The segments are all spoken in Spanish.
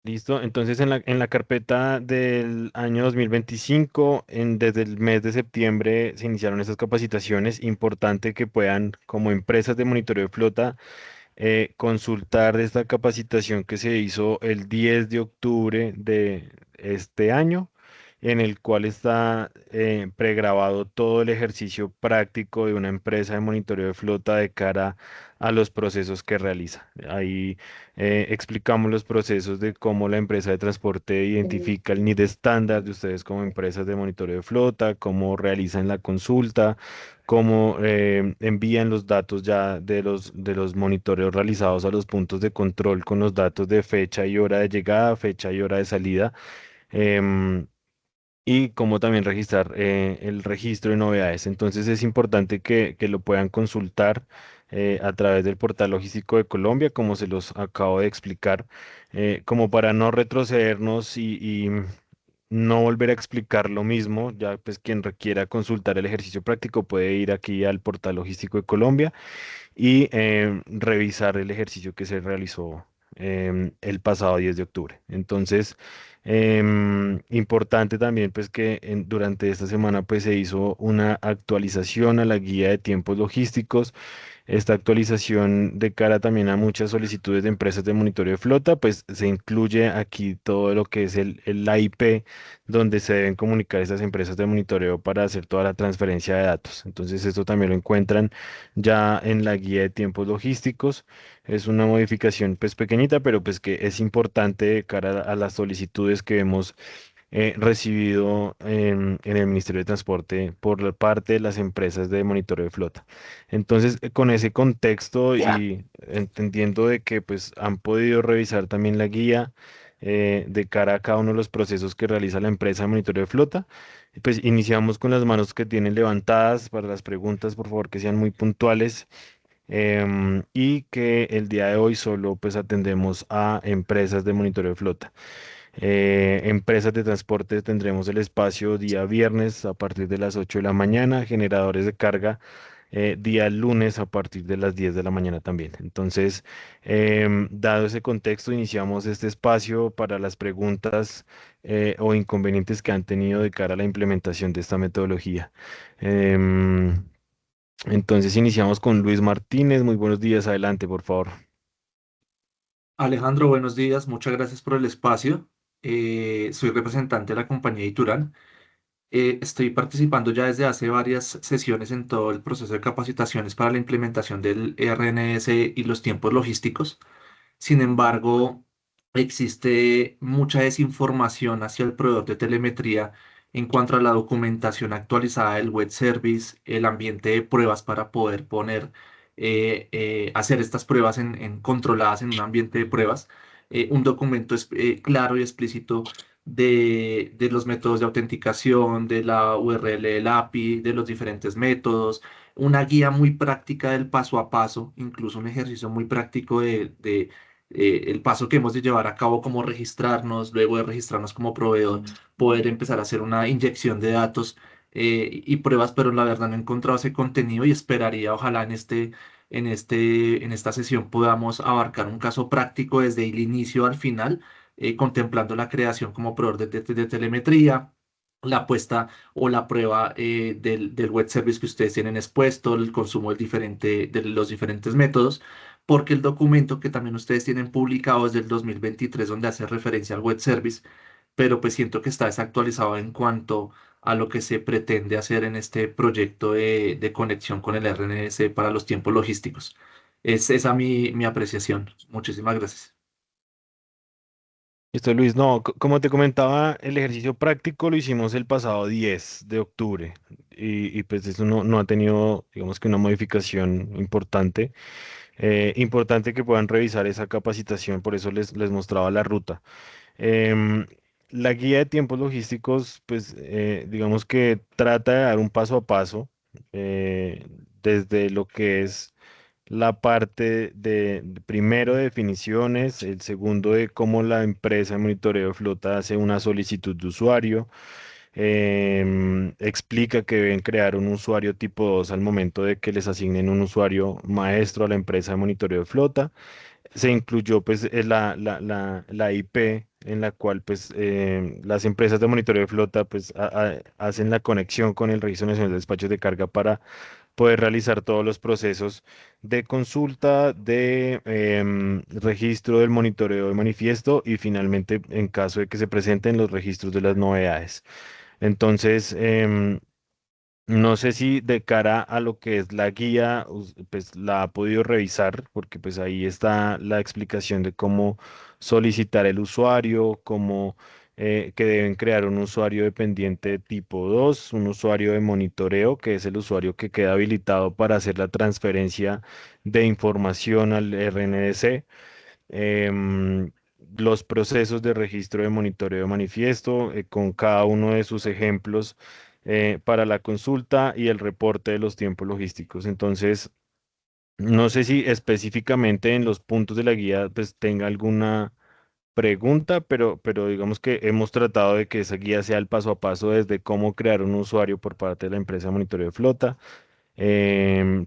Listo, entonces en la carpeta del año 2025, desde el mes de septiembre se iniciaron estas capacitaciones. Importante que puedan, como empresas de monitoreo de flota, consultar esta capacitación que se hizo el 10 de octubre de este año, en el cual está pregrabado todo el ejercicio práctico de una empresa de monitoreo de flota de cara a los procesos que realiza. Ahí explicamos los procesos de cómo la empresa de transporte identifica el NID estándar de ustedes como empresas de monitoreo de flota, cómo realizan la consulta, cómo envían los datos ya de los monitoreos realizados a los puntos de control con los datos de fecha y hora de llegada, fecha y hora de salida, em, y cómo también registrar el registro de novedades. Entonces es importante que lo puedan consultar a través del portal logístico de Colombia, como se los acabo de explicar, como para no retrocedernos y no volver a explicar lo mismo. Ya pues quien requiera consultar el ejercicio práctico puede ir aquí al portal logístico de Colombia y revisar el ejercicio que se realizó el pasado 10 de octubre. Entonces, importante también pues que durante esta semana pues se hizo una actualización a la guía de tiempos logísticos. Esta actualización de cara también a muchas solicitudes de empresas de monitoreo de flota, pues se incluye aquí todo lo que es el IP donde se deben comunicar estas empresas de monitoreo para hacer toda la transferencia de datos. Entonces, esto también lo encuentran ya en la guía de tiempos logísticos. Es una modificación pues pequeñita, pero pues que es importante de cara a las solicitudes que hemos recibido en el Ministerio de Transporte por la parte de las empresas de monitoreo de flota. Entonces, con ese contexto y entendiendo de que pues han podido revisar también la guía de cara a cada uno de los procesos que realiza la empresa de monitoreo de flota, pues iniciamos con las manos que tienen levantadas para las preguntas, por favor, que sean muy puntuales. Y que el día de hoy solo pues atendemos a empresas de monitoreo de flota. Empresas de transporte tendremos el espacio día viernes a partir de las 8 de la mañana, generadores de carga día lunes a partir de las 10 de la mañana también. Entonces, dado ese contexto, iniciamos este espacio para las preguntas o inconvenientes que han tenido de cara a la implementación de esta metodología. Em, entonces, iniciamos con Luis Martínez. Muy buenos días, adelante, por favor. Alejandro, buenos días, muchas gracias por el espacio. Soy representante de la compañía Ituran. Estoy participando ya desde hace varias sesiones en todo el proceso de capacitaciones para la implementación del RNS y los tiempos logísticos. Sin embargo, existe mucha desinformación hacia el proveedor de telemetría en cuanto a la documentación actualizada del web service, el ambiente de pruebas para poder hacer estas pruebas controladas en un ambiente de pruebas, un documento claro y explícito de los métodos de autenticación, de la URL del API, de los diferentes métodos, una guía muy práctica del paso a paso, incluso un ejercicio muy práctico el paso que hemos de llevar a cabo como registrarnos, luego de registrarnos como proveedor, poder empezar a hacer una inyección de datos y pruebas, pero la verdad no he encontrado ese contenido y esperaría, ojalá en esta sesión podamos abarcar un caso práctico desde el inicio al final, contemplando la creación como proveedor de telemetría. La puesta o la prueba del web service que ustedes tienen expuesto, el consumo de los diferentes métodos, porque el documento que también ustedes tienen publicado es del 2023, donde hace referencia al web service, pero pues siento que está desactualizado en cuanto a lo que se pretende hacer en este proyecto de conexión con el RNS para los tiempos logísticos. Es esa mi apreciación. Muchísimas gracias. Listo, Luis. No, como te comentaba, el ejercicio práctico lo hicimos el pasado 10 de octubre y pues eso no ha tenido, digamos que una modificación importante. Importante que puedan revisar esa capacitación, por eso les mostraba la ruta. Em, la guía de tiempos logísticos, pues digamos que trata de dar un paso a paso eh, desde lo que es la parte primero de definiciones, el segundo de cómo la empresa de monitoreo de flota hace una solicitud de usuario, explica que deben crear un usuario tipo 2 al momento de que les asignen un usuario maestro a la empresa de monitoreo de flota. se incluyó pues la IP en la cual pues las empresas de monitoreo de flota pues hacen la conexión con el Registro Nacional de Despachos de Carga para poder realizar todos los procesos de consulta, de registro del monitoreo de manifiesto y finalmente en caso de que se presenten los registros de las novedades. Entonces, no sé si de cara a lo que es la guía, pues la ha podido revisar, porque pues ahí está la explicación de cómo solicitar el usuario, cómo que deben crear un usuario dependiente tipo 2, un usuario de monitoreo, que es el usuario que queda habilitado para hacer la transferencia de información al RNDC, em, los procesos de registro de monitoreo de manifiesto con cada uno de sus ejemplos para la consulta y el reporte de los tiempos logísticos. Entonces, no sé si específicamente en los puntos de la guía pues tenga alguna pregunta, pero digamos que hemos tratado de que esa guía sea el paso a paso desde cómo crear un usuario por parte de la empresa de monitoreo de flota,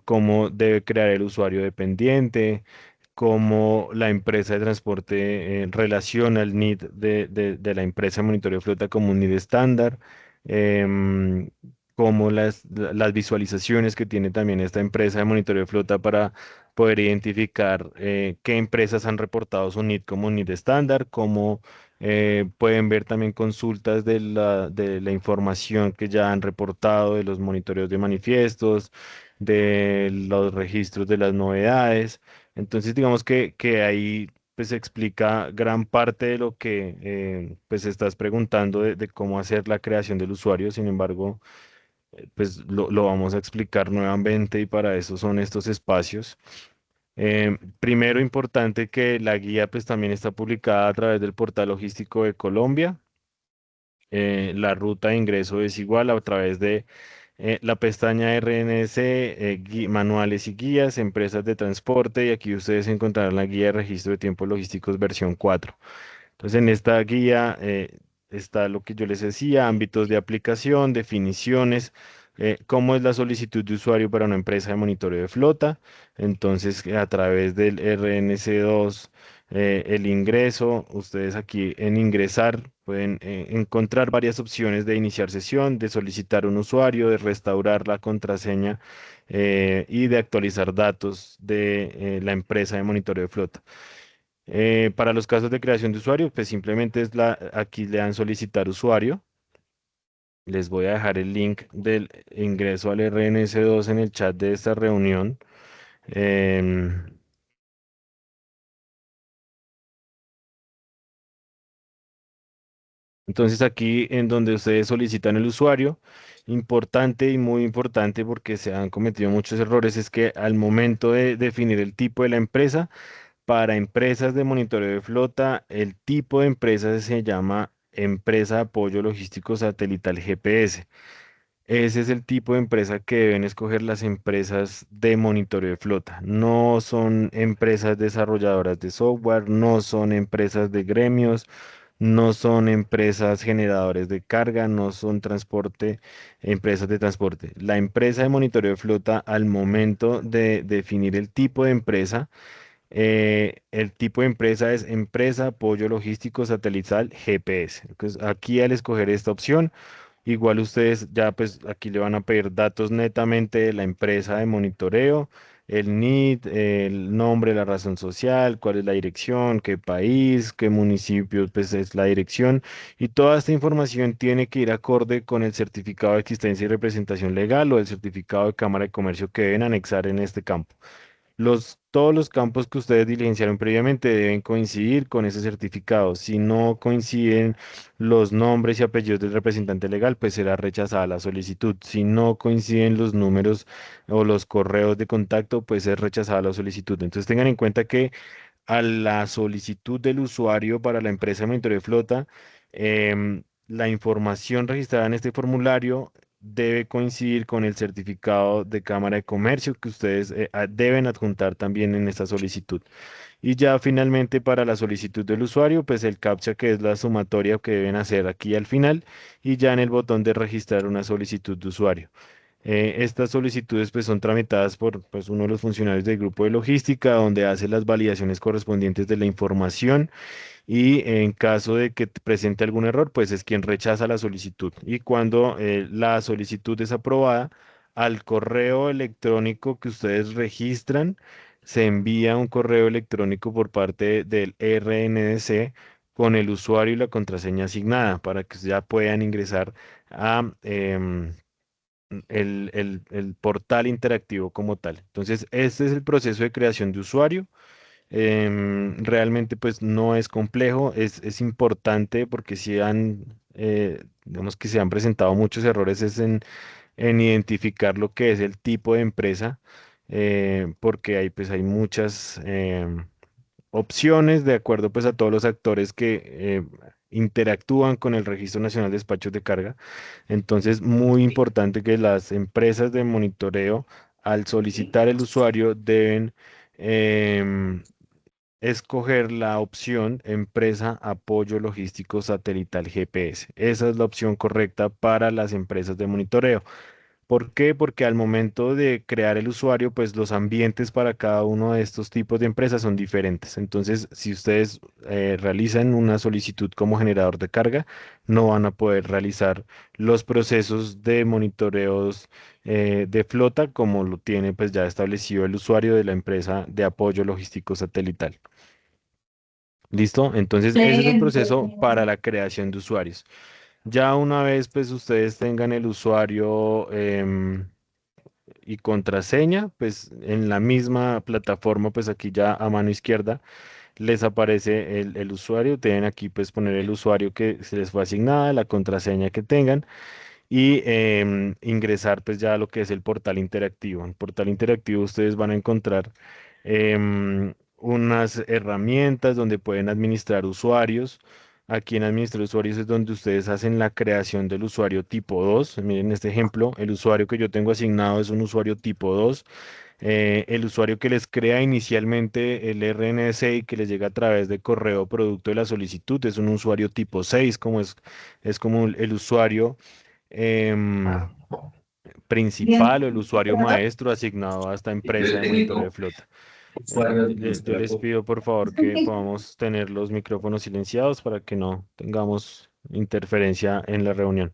cómo debe crear el usuario dependiente, cómo la empresa de transporte relaciona el NID de la empresa de monitoreo de flota como un NID estándar, em, cómo las visualizaciones que tiene también esta empresa de monitoreo de flota para poder identificar qué empresas han reportado su NID como NID estándar, cómo pueden ver también consultas de la información que ya han reportado de los monitoreos de manifiestos, de los registros de las novedades. Entonces, digamos que ahí pues se explica gran parte de lo que pues estás preguntando de cómo hacer la creación del usuario. Sin embargo, pues lo vamos a explicar nuevamente y para eso son estos espacios. Primero, importante que la guía pues también está publicada a través del portal logístico de Colombia. La ruta de ingreso es igual a través de la pestaña RNS, manuales y guías, empresas de transporte, y aquí ustedes encontrarán la guía de registro de tiempos logísticos versión 4. Entonces, en esta guía está lo que yo les decía, ámbitos de aplicación, definiciones, cómo es la solicitud de usuario para una empresa de monitoreo de flota. Entonces, a través del RNC2, el ingreso, ustedes aquí en ingresar pueden encontrar varias opciones de iniciar sesión, de solicitar un usuario, de restaurar la contraseña y de actualizar datos de la empresa de monitoreo de flota. Para los casos de creación de usuario, pues simplemente aquí le dan solicitar usuario. Les voy a dejar el link del ingreso al RNS2 en el chat de esta reunión. Em, entonces aquí en donde ustedes solicitan el usuario, importante y muy importante porque se han cometido muchos errores, es que al momento de definir el tipo de la empresa, para empresas de monitoreo de flota, el tipo de empresa se llama empresa de apoyo logístico satelital GPS. Ese es el tipo de empresa que deben escoger las empresas de monitoreo de flota. No son empresas desarrolladoras de software, no son empresas de gremios, no son empresas generadores de carga, no son empresas de transporte. La empresa de monitoreo de flota, al momento de definir el tipo de empresa es empresa apoyo logístico satelital GPS. Entonces, aquí al escoger esta opción, igual ustedes ya pues aquí le van a pedir datos netamente de la empresa de monitoreo, el NID, el nombre, la razón social, cuál es la dirección, qué país, qué municipio pues es la dirección y toda esta información tiene que ir acorde con el certificado de existencia y representación legal o el certificado de Cámara de Comercio que deben anexar en este campo. Todos los campos que ustedes diligenciaron previamente deben coincidir con ese certificado. Si no coinciden los nombres y apellidos del representante legal, pues será rechazada la solicitud. Si no coinciden los números o los correos de contacto, pues es rechazada la solicitud. Entonces tengan en cuenta que a la solicitud del usuario para la empresa de monitoreo de flota, la información registrada en este formulario debe coincidir con el certificado de Cámara de Comercio que ustedes deben adjuntar también en esta solicitud. Y ya finalmente para la solicitud del usuario, pues el CAPTCHA que es la sumatoria que deben hacer aquí al final y ya en el botón de registrar una solicitud de usuario. Estas solicitudes pues son tramitadas por pues, uno de los funcionarios del grupo de logística, donde hace las validaciones correspondientes de la información y en caso de que presente algún error, pues es quien rechaza la solicitud. Y cuando la solicitud es aprobada, al correo electrónico que ustedes registran, se envía un correo electrónico por parte del RNDC con el usuario y la contraseña asignada para que ya puedan ingresar a el portal interactivo como tal. Entonces, este es el proceso de creación de usuario. Realmente pues no es complejo, es importante porque si han, digamos que se han presentado muchos errores es en identificar lo que es el tipo de empresa, porque hay pues hay muchas opciones de acuerdo pues a todos los actores que interactúan con el Registro Nacional de Despachos de Carga. Entonces, muy Sí. importante que las empresas de monitoreo al solicitar el usuario deben em, escoger la opción Empresa Apoyo Logístico Satelital GPS. Esa es la opción correcta para las empresas de monitoreo. ¿Por qué? Porque al momento de crear el usuario, pues los ambientes para cada uno de estos tipos de empresas son diferentes. Entonces, si ustedes realizan una solicitud como generador de carga, no van a poder realizar los procesos de monitoreos de flota como lo tiene pues ya establecido el usuario de la empresa de apoyo logístico satelital. ¿Listo? Entonces, ese es el proceso para la creación de usuarios. Ya una vez pues ustedes tengan el usuario y contraseña, pues en la misma plataforma, pues aquí ya a mano izquierda les aparece el usuario. Deben aquí pues poner el usuario que se les fue asignada, la contraseña que tengan y ingresar pues ya a lo que es el portal interactivo. En el portal interactivo ustedes van a encontrar unas herramientas donde pueden administrar usuarios. Aquí en administrar usuarios es donde ustedes hacen la creación del usuario tipo 2. Miren este ejemplo, el usuario que yo tengo asignado es un usuario tipo 2. El usuario que les crea inicialmente el RNS y que les llega a través de correo producto de la solicitud es un usuario tipo 6, es como el usuario em, principal o el usuario maestro asignado a esta Y que empresa el de monitoreo de técnico flota. guarda la Yo atmósfera. les pido por favor que podamos tener los micrófonos silenciados para que no tengamos interferencia en la reunión.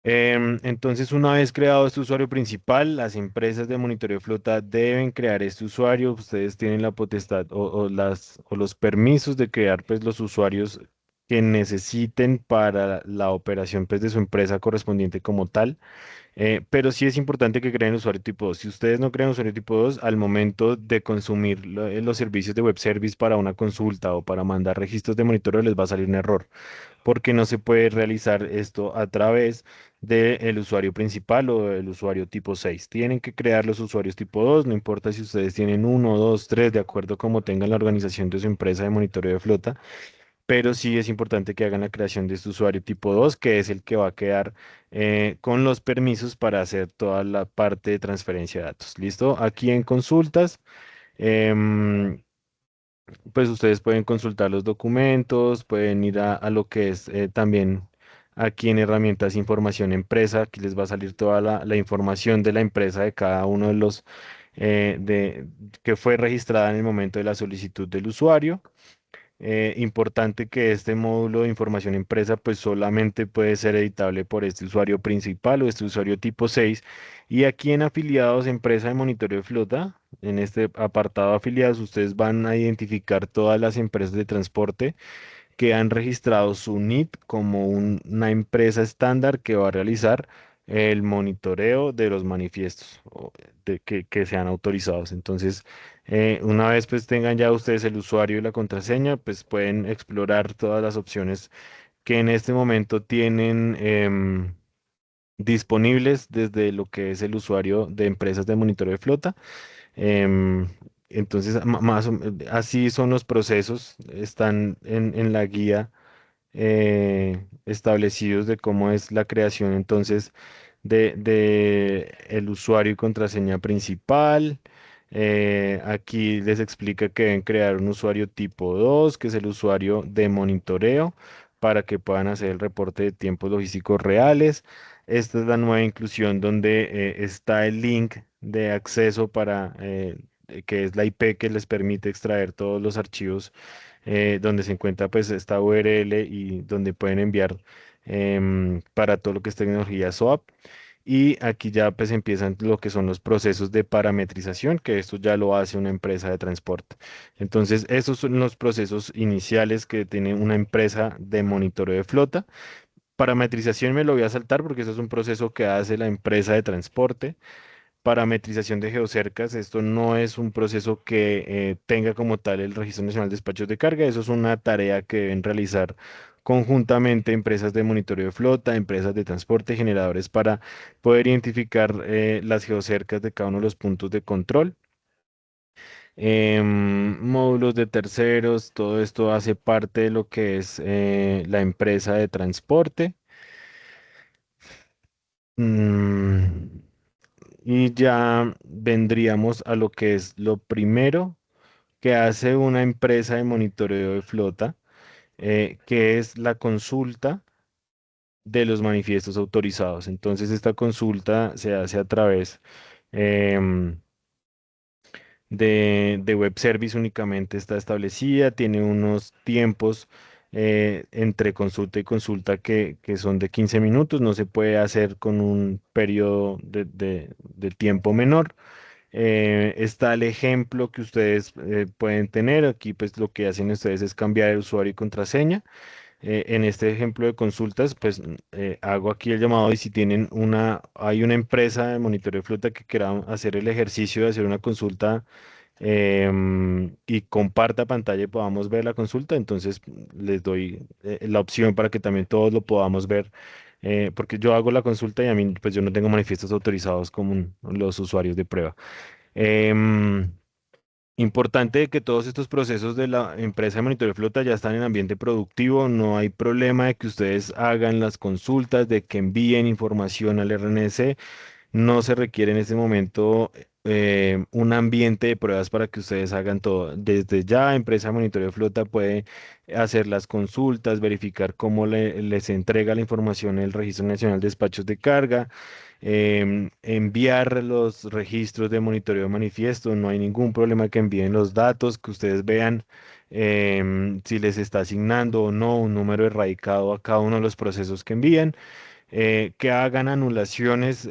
Entonces, una vez creado este usuario principal, las empresas de monitoreo de flota deben crear este usuario. Ustedes tienen la potestad o los permisos de crear pues, los usuarios que necesiten para la operación pues, de su empresa correspondiente como tal. Pero sí es importante que creen usuario tipo 2. Si ustedes no crean usuario tipo 2, al momento de consumir los servicios de web service para una consulta o para mandar registros de monitoreo, les va a salir un error porque no se puede realizar esto a través del usuario principal o del usuario tipo 6. Tienen que crear los usuarios tipo 2, no importa si ustedes tienen uno, dos, tres, de acuerdo a cómo tengan la organización de su empresa de monitoreo de flota, pero sí es importante que hagan la creación de este usuario tipo 2, que es el que va a quedar con los permisos para hacer toda la parte de transferencia de datos. ¿Listo? Aquí en consultas. em, pues ustedes pueden consultar los documentos, pueden ir a lo que es también aquí en herramientas información empresa, aquí les va a salir toda la información de la empresa de cada uno de los que fue registrada en el momento de la solicitud del usuario. Importante que este módulo de información impresa pues solamente puede ser editable por este usuario principal o este usuario tipo 6. Y aquí en afiliados, empresa de monitoreo de flota, en este apartado de afiliados, ustedes van a identificar todas las empresas de transporte que han registrado su NIT como una empresa estándar que va a realizar el monitoreo de los manifiestos que sean autorizados. Entonces, una vez pues tengan ya ustedes el usuario y la contraseña, pues pueden explorar todas las opciones que en este momento tienen disponibles desde lo que es el usuario de empresas de monitoreo de flota. Em, entonces, así son los procesos, están en la guía establecidos de cómo es la creación entonces de el usuario y contraseña principal. Aquí les explica que deben crear un usuario tipo 2 que es el usuario de monitoreo, para que puedan hacer el reporte de tiempos logísticos reales. Esta es la nueva inclusión donde está el link de acceso que es la IP que les permite extraer todos los archivos donde se encuentra pues esta URL y donde pueden enviar para todo lo que es tecnología SOAP. Y aquí ya pues empiezan lo que son los procesos de parametrización, que esto ya lo hace una empresa de transporte. Entonces, estos son los procesos iniciales que tiene una empresa de monitoreo de flota. Parametrización me lo voy a saltar porque eso es un proceso que hace la empresa de transporte. Parametrización de geocercas, esto no es un proceso que tenga como tal el Registro Nacional de Despachos de Carga, eso es una tarea que deben realizar conjuntamente empresas de monitoreo de flota, empresas de transporte, generadores para poder identificar las geocercas de cada uno de los puntos de control. Módulos de terceros, todo esto hace parte de lo que es la empresa de transporte. Mm, y ya vendríamos a lo que es lo primero que hace una empresa de monitoreo de flota, que es la consulta de los manifiestos autorizados. Entonces, esta consulta se hace a través em, de web service únicamente está establecida, tiene unos tiempos entre consulta y consulta que son de 15 minutos, no se puede hacer con un periodo de tiempo menor. Está el ejemplo que ustedes pueden tener. Aquí pues lo que hacen ustedes es cambiar el usuario y contraseña. En este ejemplo de consultas, pues hago aquí el llamado y si hay una empresa de monitoreo de flota que quiera hacer el ejercicio de hacer una consulta y comparta pantalla y podamos ver la consulta, entonces les doy la opción para que también todos lo podamos ver. Porque yo hago la consulta y a mí, pues yo no tengo manifiestos autorizados como los usuarios de prueba. Em, Importante que todos estos procesos de la empresa de monitoreo de flota ya están en ambiente productivo, no hay problema de que ustedes hagan las consultas, de que envíen información al RNC, no se requiere en este momento un ambiente de pruebas para que ustedes hagan todo. Desde ya, empresa de monitoreo de flota puede hacer las consultas, verificar cómo les entrega la información el Registro Nacional de Despachos de Carga, enviar los registros de monitoreo de manifiesto. No hay ningún problema que envíen los datos, que ustedes vean si les está asignando o no un número erradicado a cada uno de los procesos que envían, que hagan anulaciones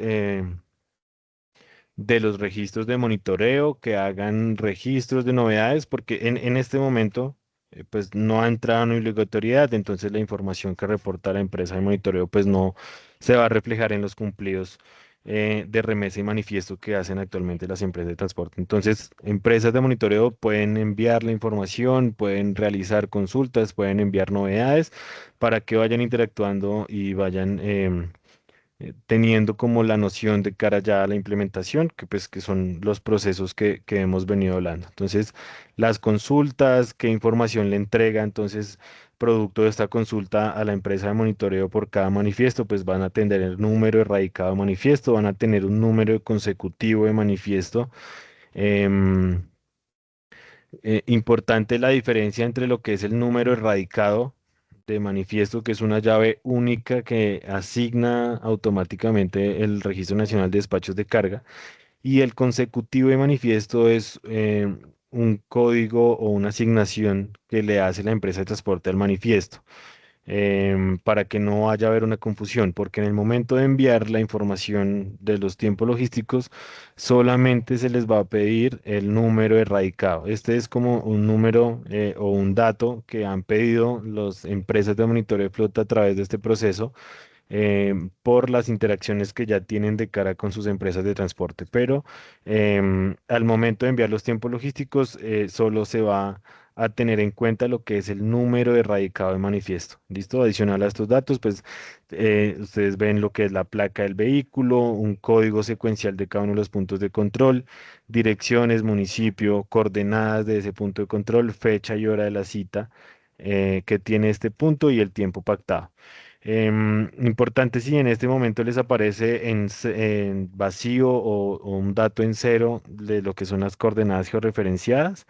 de los registros de monitoreo, que hagan registros de novedades, porque en este momento pues no ha entrado en obligatoriedad, entonces la información que reporta la empresa de monitoreo pues no se va a reflejar en los cumplidos de remesa y manifiesto que hacen actualmente las empresas de transporte. Entonces, empresas de monitoreo pueden enviar la información, pueden realizar consultas, pueden enviar novedades para que vayan interactuando y vayan teniendo como la noción de cara ya a la implementación, que pues que son los procesos que hemos venido hablando. Entonces, las consultas, qué información le entrega, entonces, producto de esta consulta a la empresa de monitoreo por cada manifiesto, pues van a tener el número erradicado de manifiesto, van a tener un número consecutivo de manifiesto. Em, Importante la diferencia entre lo que es el número erradicado de manifiesto, que es una llave única que asigna automáticamente el Registro Nacional de Despachos de Carga, y el consecutivo de manifiesto es un código o una asignación que le hace la empresa de transporte al manifiesto para que no vaya a haber una confusión, porque en el momento de enviar la información de los tiempos logísticos, solamente se les va a pedir el número erradicado. Este es como un número o un dato que han pedido las empresas de monitoreo de flota a través de este proceso por las interacciones que ya tienen de cara con sus empresas de transporte. Pero al momento de enviar los tiempos logísticos, solo se va a tener en cuenta lo que es el número de radicado de manifiesto. ¿Listo? Adicional a estos datos, pues ustedes ven lo que es la placa del vehículo, un código secuencial de cada uno de los puntos de control, direcciones, municipio, coordenadas de ese punto de control, fecha y hora de la cita que tiene este punto y el tiempo pactado. Importante si en este momento les aparece en vacío o un dato en cero de lo que son las coordenadas georreferenciadas.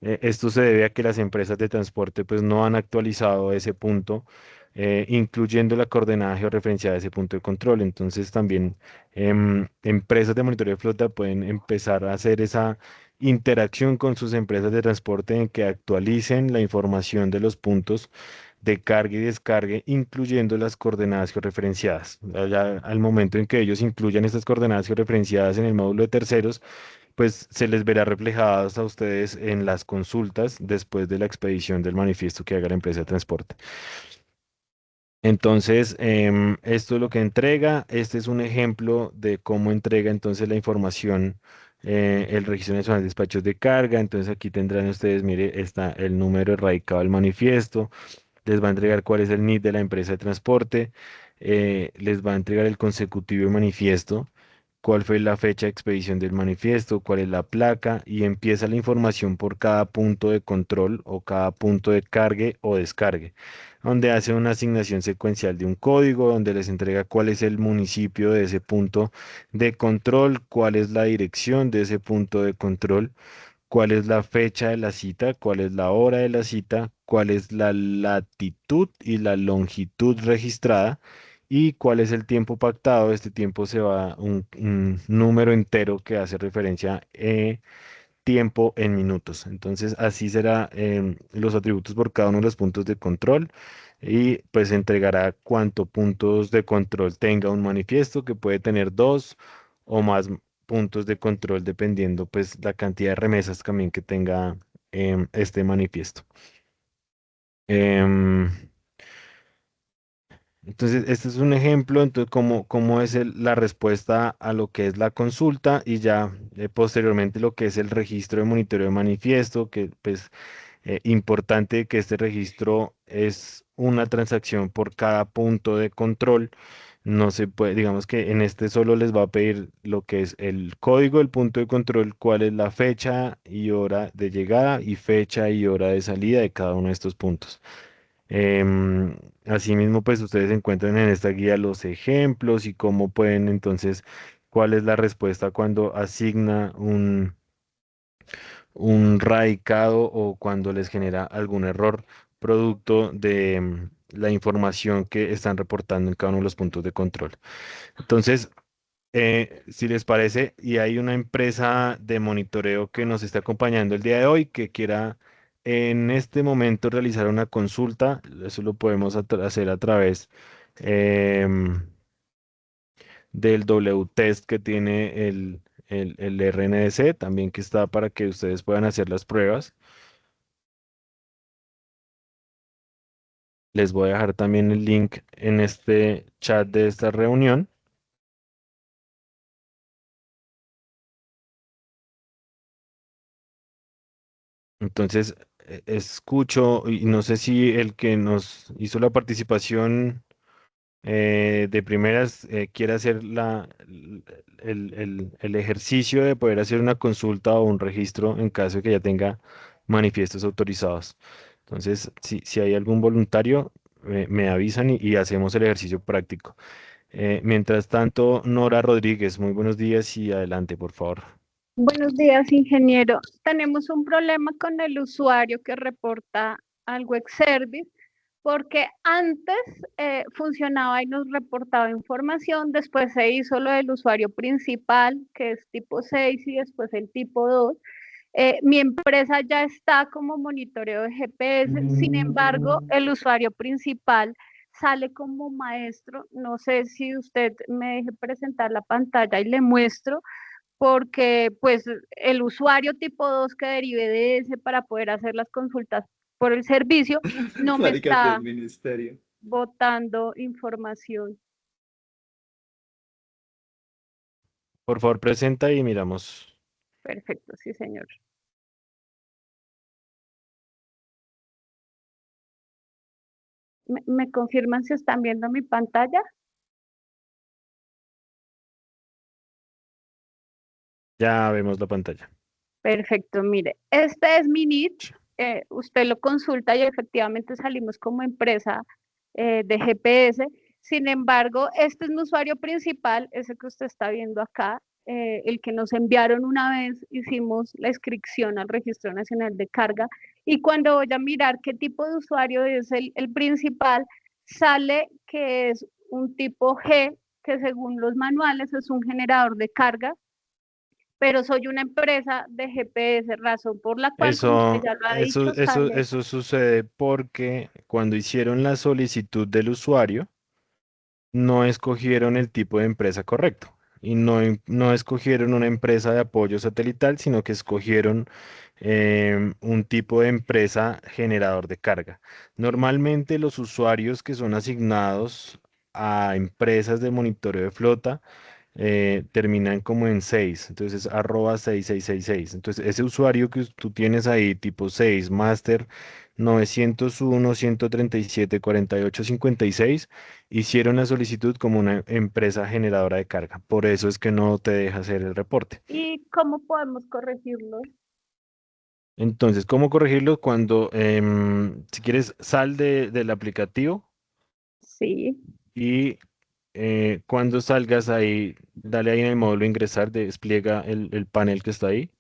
Esto se debe a que las empresas de transporte pues no han actualizado ese punto incluyendo la coordenada georreferenciada de ese punto de control. Entonces también empresas de monitoreo de flota pueden empezar a hacer esa interacción con sus empresas de transporte en que actualicen la información de los puntos de carga y descargue, incluyendo las coordenadas georreferenciadas. Ya al momento en que ellos incluyan estas coordenadas georreferenciadas en el módulo de terceros, pues se les verá reflejadas a ustedes en las consultas después de la expedición del manifiesto que haga la empresa de transporte. Entonces, esto es lo que entrega. Este es un ejemplo de cómo entrega entonces la información el Registro Nacional de Despachos de Carga. Entonces aquí tendrán ustedes, mire, está el número erradicado del manifiesto, les va a entregar cuál es el NID de la empresa de transporte, les va a entregar el consecutivo de manifiesto, cuál fue la fecha de expedición del manifiesto, cuál es la placa y empieza la información por cada punto de control o cada punto de cargue o descargue, donde hace una asignación secuencial de un código, donde les entrega cuál es el municipio de ese punto de control, cuál es la dirección de ese punto de control, cuál es la fecha de la cita, cuál es la hora de la cita, cuál es la latitud y la longitud registrada y cuál es el tiempo pactado. Este tiempo se va a un número entero que hace referencia tiempo en minutos. Entonces, así será los atributos por cada uno de los puntos de control y pues entregará cuántos puntos de control tenga un manifiesto, que puede tener dos o más puntos de control dependiendo pues la cantidad de remesas también que tenga este manifiesto. Em, entonces, este es un ejemplo, entonces, cómo es la respuesta a lo que es la consulta y ya posteriormente lo que es el registro de monitoreo de manifiesto, que pues importante que este registro es una transacción por cada punto de control. No se puede, digamos que en este solo les va a pedir lo que es el código del punto de control, cuál es la fecha y hora de llegada y fecha y hora de salida de cada uno de estos puntos. Em, Asimismo, pues ustedes encuentran en esta guía los ejemplos y cómo pueden entonces, cuál es la respuesta cuando asigna un radicado o cuando les genera algún error producto de la información que están reportando en cada uno de los puntos de control. Entonces, si les parece, y hay una empresa de monitoreo que nos está acompañando el día de hoy que quiera en este momento realizar una consulta, eso lo podemos hacer a través del W-Test que tiene el RNDC, también que está para que ustedes puedan hacer las pruebas. Les voy a dejar también el link en este chat de esta reunión. Entonces, escucho y no sé si el que nos hizo la participación de primeras quiere hacer el ejercicio de poder hacer una consulta o un registro en caso de que ya tenga manifiestos autorizados. Entonces, si hay algún voluntario, me avisan y hacemos el ejercicio práctico. Mientras tanto, Nora Rodríguez, muy buenos días y adelante, por favor. Buenos días, ingeniero. Tenemos un problema con el usuario que reporta al web service porque antes funcionaba y nos reportaba información, después se hizo lo del usuario principal, que es tipo 6 y después el tipo 2. Mi empresa ya está como monitoreo de GPS, sin embargo, el usuario principal sale como maestro. No sé si usted me deje presentar la pantalla y le muestro porque pues el usuario tipo 2 que derive de ese para poder hacer las consultas por el servicio no me Maricas del está ministerio. botando información. Por favor, presenta y miramos. Perfecto, sí, señor. ¿Me confirman si están viendo mi pantalla? Ya vemos la pantalla. Perfecto, mire, este es mi NIT, usted lo consulta y efectivamente salimos como empresa de GPS. Sin embargo, este es mi usuario principal, ese que usted está viendo acá, el que nos enviaron una vez, hicimos la inscripción al Registro Nacional de Carga y cuando voy a mirar qué tipo de usuario es el principal, sale que es un tipo G, que según los manuales es un generador de carga, pero soy una empresa de GPS, razón por la cual, como usted Eso, ya lo ha eso, dicho, eso, sale. eso sucede porque cuando hicieron la solicitud del usuario, no escogieron el tipo de empresa correcto y no escogieron una empresa de apoyo satelital, sino que escogieron un tipo de empresa generador de carga. Normalmente los usuarios que son asignados a empresas de monitoreo de flota terminan como en 6, entonces arroba 6666. Entonces ese usuario que tú tienes ahí, tipo 6 Master 901 137 48 56, hicieron la solicitud como una empresa generadora de carga. Por eso es que no te deja hacer el reporte. ¿Y cómo podemos corregirlo? Entonces, ¿cómo corregirlo? Cuando, si quieres, sal del aplicativo Sí, y cuando salgas ahí, dale ahí en el módulo ingresar, despliega el panel que está ahí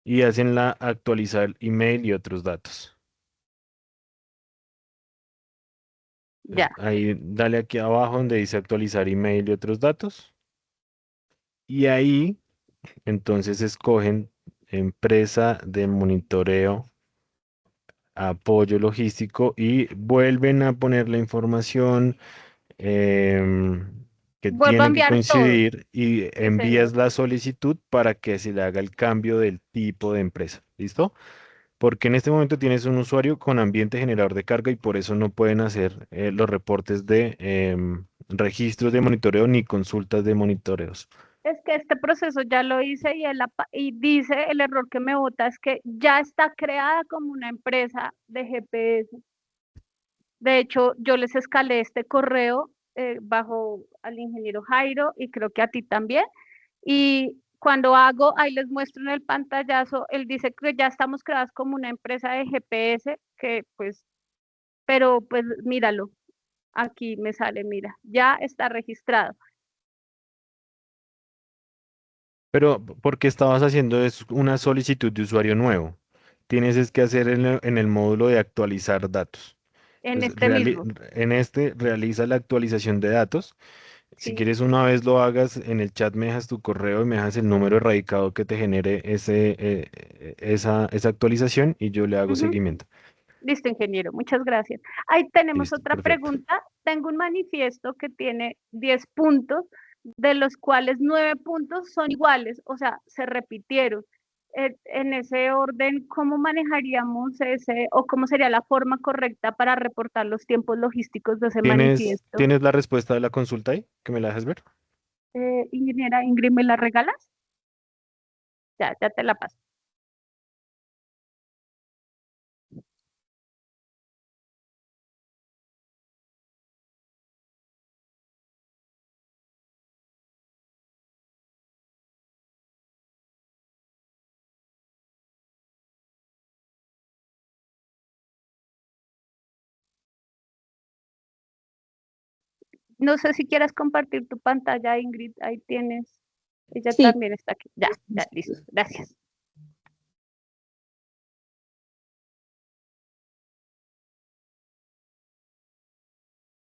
y hacen la actualizar email y otros datos. ya. Ahí dale aquí abajo donde dice actualizar email y otros datos. Y ahí entonces escogen empresa de monitoreo, apoyo logístico y vuelven a poner la información que Vuelvo a tiene que enviar todo. coincidir y Sí, señor. envías la solicitud para que se le haga el cambio del tipo de empresa. ¿Listo? Porque en este momento tienes un usuario con ambiente generador de carga y por eso no pueden hacer los reportes de registros de monitoreo ni consultas de monitoreos. Es que este proceso ya lo hice y dice el error que me bota es que ya está creada como una empresa de GPS. De hecho, yo les escalé este correo bajo al ingeniero Jairo y creo que a ti también. Y cuando hago, ahí les muestro en el pantallazo, él dice que ya estamos creadas como una empresa de GPS, que pues, pero pues míralo, aquí me sale, mira, ya está registrado. Pero porque estabas haciendo es una solicitud de usuario nuevo. Tienes es que hacer en el módulo de actualizar datos. En Entonces, este mismo, en este realiza la actualización de datos. Si sí. quieres una vez lo hagas, en el chat me dejas tu correo y me dejas el número erradicado que te genere esa actualización y yo le hago Ujú. seguimiento. Listo, ingeniero, muchas gracias. Ahí tenemos Listo, otra perfecto. pregunta. Tengo un manifiesto que tiene 10 puntos, de los cuales 9 puntos son iguales, o sea, se repitieron. En ese orden, ¿cómo manejaríamos ese o cómo sería la forma correcta para reportar los tiempos logísticos de ese manifiesto? ¿Tienes la respuesta de la consulta ahí? ¿Que me la dejas ver? Ingeniera Ingrid, ¿me la regalas? Ya, ya te la paso. No sé si quieres compartir tu pantalla, Ingrid, ahí tienes. Ella Sí, también está aquí. Ya, ya, listo. Gracias.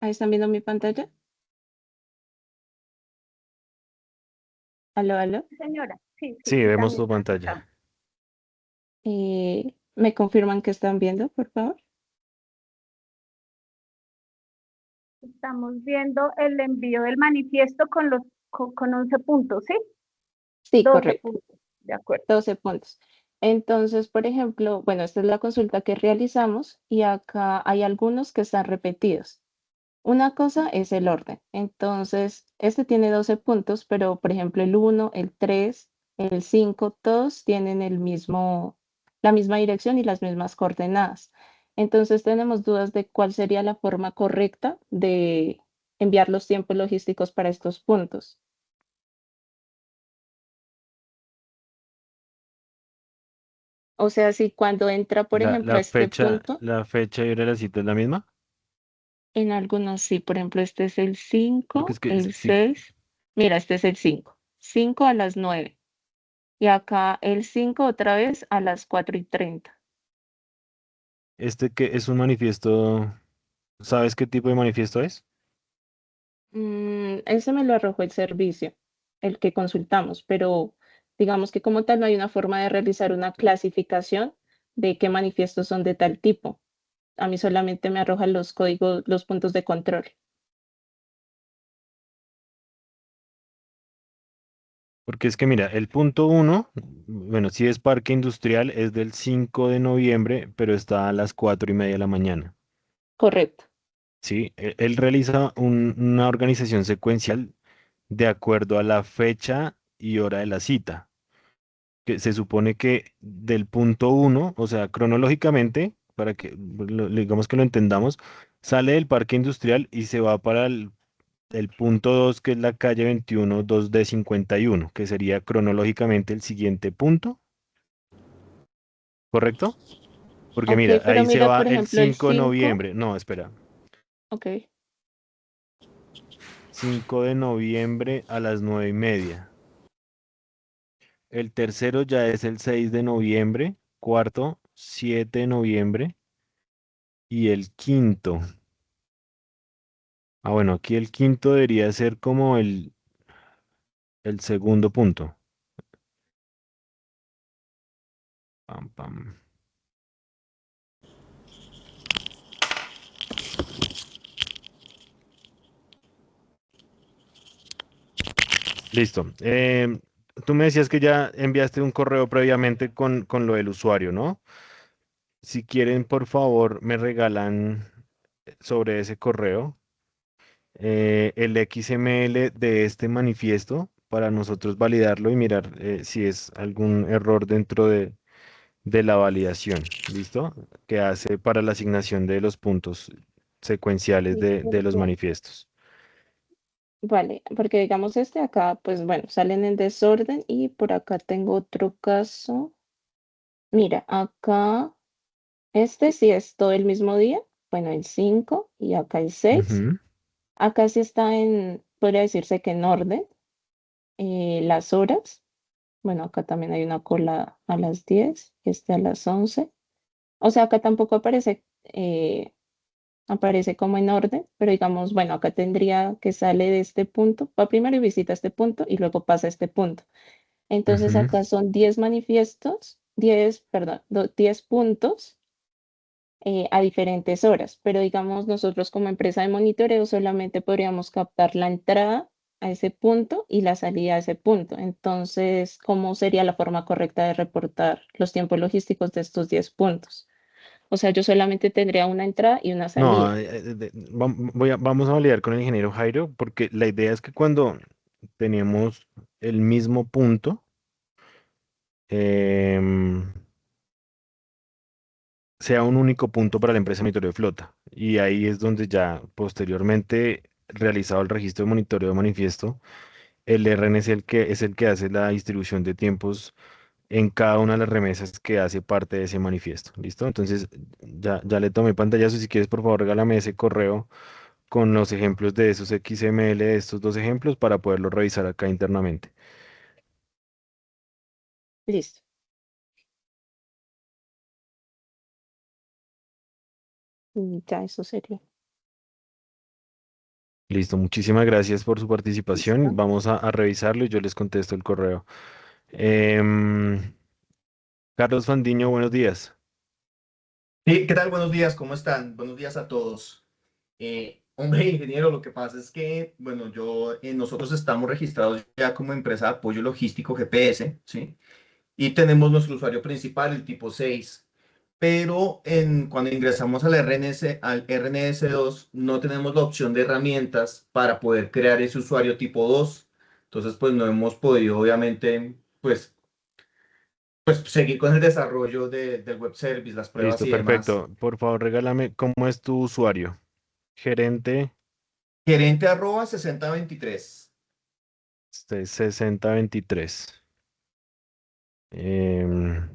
ahí están viendo mi pantalla. Aló, aló. Señora, sí, sí, Sí, sí, vemos también tu la escuchamos. pantalla. ¿Me confirman que están viendo, por favor? Estamos viendo el envío del manifiesto con 11 puntos, ¿sí? Sí, 12 correcto, puntos, de acuerdo. 12 puntos. Entonces, por ejemplo, bueno, esta es la consulta que realizamos y acá hay algunos que están repetidos. Una cosa es el orden. Entonces, este tiene 12 puntos, pero por ejemplo, el 1, el 3, el 5, todos tienen la misma dirección y las mismas coordenadas. Entonces, tenemos dudas de cuál sería la forma correcta de enviar los tiempos logísticos para estos puntos. O sea, si cuando entra, por La, ejemplo, a la este fecha, punto, la fecha y hora de la cita es la misma. en algunos sí, por ejemplo, este es el Porque 5, es que el sí, 6. Mira, este es el 5. 5 a las 9. Y acá el 5 otra vez a las 4:30. este que es un manifiesto. ¿Sabes qué tipo de manifiesto es? Ese me lo arrojó el servicio, el que consultamos, pero digamos que como tal no hay una forma de realizar una clasificación de qué manifiestos son de tal tipo. A mí solamente me arrojan los códigos, los puntos de control. Porque es que mira, el punto uno, bueno, si es parque industrial, es del 5 de noviembre, pero está a las 4:30 de la mañana. Correcto. ¿Sí? Él realiza una organización secuencial de acuerdo a la fecha y hora de la cita. Que se supone que del punto uno, o sea, cronológicamente, para que digamos que lo entendamos, sale del parque industrial y se va para el punto 2, que es la calle 21 2D 51, que sería cronológicamente el siguiente punto, ¿correcto? Porque Ok, mira, pero ahí se mira, va por el ejemplo, el 5 de 5. noviembre. No, espera. Ok, 5 de noviembre a las 9:30. El tercero ya es el 6 de noviembre, cuarto 7 de noviembre y el quinto. Ah, bueno, aquí el quinto debería ser como el segundo punto. Pam, pam. Listo. Tú me decías que ya enviaste un correo previamente con lo del usuario, ¿no? Si quieren, por favor, me regalan sobre ese correo el XML de este manifiesto para nosotros validarlo y mirar si es algún error dentro de la validación, ¿listo? Que hace para la asignación de los puntos secuenciales sí, de los porque, manifiestos. vale, porque digamos este acá, pues bueno, salen en desorden y por acá tengo otro caso. Mira, acá este sí es todo el mismo día, bueno, el 5 y acá el 6. Ujú, Acá sí está podría decirse que en orden, las horas. Bueno, acá también hay una cola a las 10, este a las 11. O sea, acá tampoco aparece como en orden, pero digamos, bueno, acá tendría que sale de este punto, va primero y visita este punto y luego pasa a este punto. Entonces ujú. acá son 10 manifiestos, 10, perdón, 10 puntos a diferentes horas, pero digamos nosotros como empresa de monitoreo solamente podríamos captar la entrada a ese punto y la salida a ese punto. Entonces, ¿cómo sería la forma correcta de reportar los tiempos logísticos de estos 10 puntos? O sea, yo solamente tendría una entrada y una No, salida. vamos a validar con el ingeniero Jairo, porque la idea es que cuando tenemos el mismo punto, em, sea un único punto para la empresa de monitoreo de flota. Y ahí es donde ya posteriormente, realizado el registro de monitoreo de manifiesto, el RN es el que hace la distribución de tiempos en cada una de las remesas que hace parte de ese manifiesto. ¿Listo? Entonces, ya le tomé pantallazo. Si quieres, por favor, regálame ese correo con los ejemplos de esos XML, de estos dos ejemplos, para poderlo revisar acá internamente. Listo. Y ya eso sería. Listo, muchísimas gracias por su participación. Listo. Vamos a revisarlo y yo les contesto el correo. Em, Carlos Fandiño, buenos días. Sí, ¿qué tal? Buenos días, ¿cómo están? Buenos días a todos. Hombre, ingeniero, lo que pasa es que, bueno, nosotros estamos registrados ya como empresa de apoyo logístico GPS, ¿sí? Y tenemos nuestro usuario principal, el tipo 6. Pero cuando ingresamos al RNS2, no tenemos la opción de herramientas para poder crear ese usuario tipo 2. Entonces, pues no hemos podido, obviamente, pues seguir con el desarrollo del web service, las pruebas Listo, y demás. perfecto. Por favor, regálame cómo es tu usuario. Gerente Gerente arroba 6023. 6023. Em,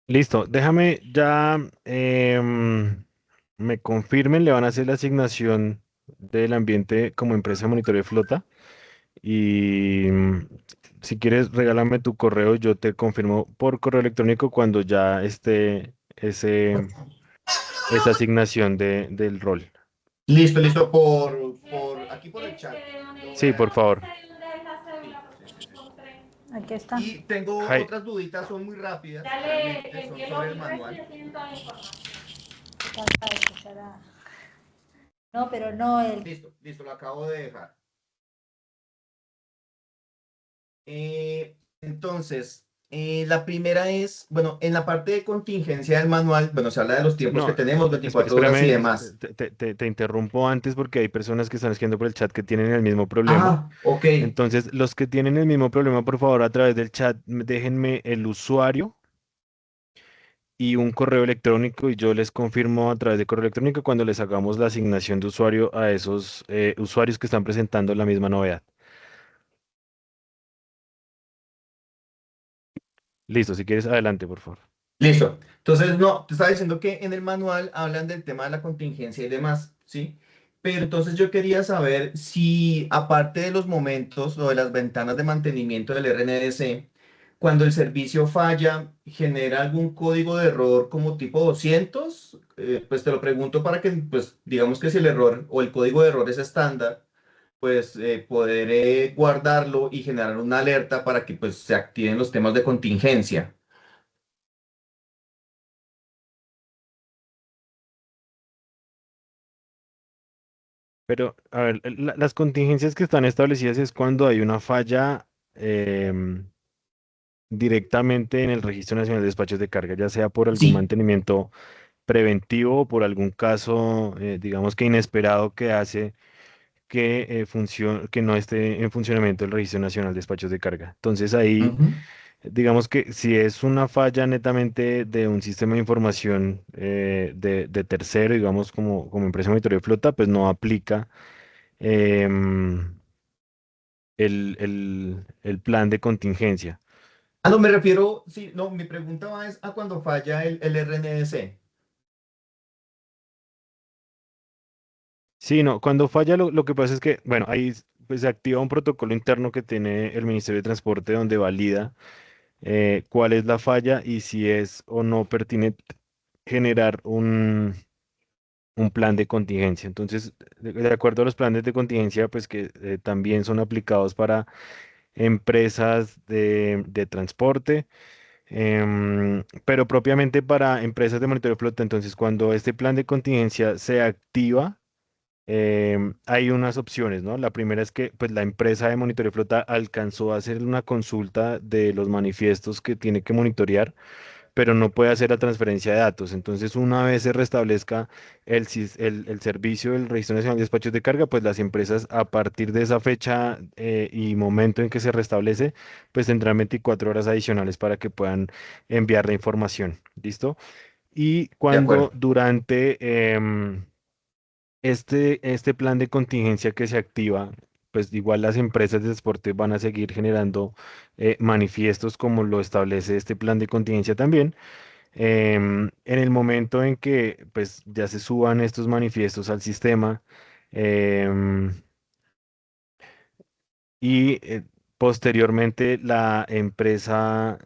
Listo, déjame ya, me confirmen, le van a hacer la asignación del ambiente como empresa de monitoreo de flota y si quieres regálame tu correo, yo te confirmo por correo electrónico cuando ya esté esa asignación del rol. Listo, listo, aquí por el chat. Lo voy Sí, por a... favor. Sí, sí, sí, sí. Aquí está. Y tengo Jai- otras duditas, son muy rápidas, Ya le realmente, son envié el sobre el resto y manual. ya tienen toda la información. Ya está hecho, será. No, pero no el. Listo, listo, lo acabo de dejar. Entonces, la primera es, bueno, en la parte de contingencia del manual, bueno, se habla de los tiempos que No, tenemos, 24 horas y espérame, demás. te interrumpo antes porque hay personas que están escribiendo por el chat que tienen el mismo problema. Ah, ok, Entonces, los que tienen el mismo problema, por favor, a través del chat, déjenme el usuario y un correo electrónico y yo les confirmo a través de correo electrónico cuando les hagamos la asignación de usuario a esos usuarios que están presentando la misma novedad. Listo, si quieres, adelante, por favor. listo. Entonces, no, te estaba diciendo que en el manual hablan del tema de la contingencia y demás, ¿sí? Pero entonces yo quería saber si, aparte de los momentos o de las ventanas de mantenimiento del RNDC, cuando el servicio falla, genera algún código de error como tipo 200. Pues te lo pregunto para que, pues, digamos que si el error o el código de error es estándar, pues poder guardarlo y generar una alerta para que pues se activen los temas de contingencia. Pero, a ver, las contingencias que están establecidas es cuando hay una falla directamente en el Registro Nacional de Despachos de Carga, ya sea por algún Sí. mantenimiento preventivo o por algún caso, digamos que inesperado que hace que, que no esté en funcionamiento el Registro Nacional de Despachos de Carga. Entonces ahí, Ujú. digamos que si es una falla netamente de un sistema de información de tercero, digamos como empresa de monitoreo de flota, pues no aplica em, el plan de contingencia. Ah, no, me refiero, sí, no, mi pregunta va es a cuando falla el RNDC. Sí, no, cuando falla lo que pasa es que, bueno, ahí pues, se activa un protocolo interno que tiene el Ministerio de Transporte donde valida cuál es la falla y si es o no pertinente generar un plan de contingencia. Entonces, de acuerdo a los planes de contingencia, pues que también son aplicados para empresas de transporte, pero propiamente para empresas de monitoreo de flota. Entonces, cuando este plan de contingencia se activa, hay unas opciones, ¿no? La primera es que pues, la empresa de monitoreo de flota alcanzó a hacer una consulta de los manifiestos que tiene que monitorear, pero no puede hacer la transferencia de datos. Entonces, una vez se restablezca el servicio del Registro Nacional de Despachos de Carga, pues las empresas a partir de esa fecha y momento en que se restablece, pues tendrán 24 horas adicionales para que puedan enviar la información. ¿Listo? Y De cuando acuerdo. durante este plan de contingencia que se activa, pues igual las empresas de transporte van a seguir generando manifiestos como lo establece este plan de contingencia también. En el momento en que pues ya se suban estos manifiestos al sistema em, y posteriormente la empresa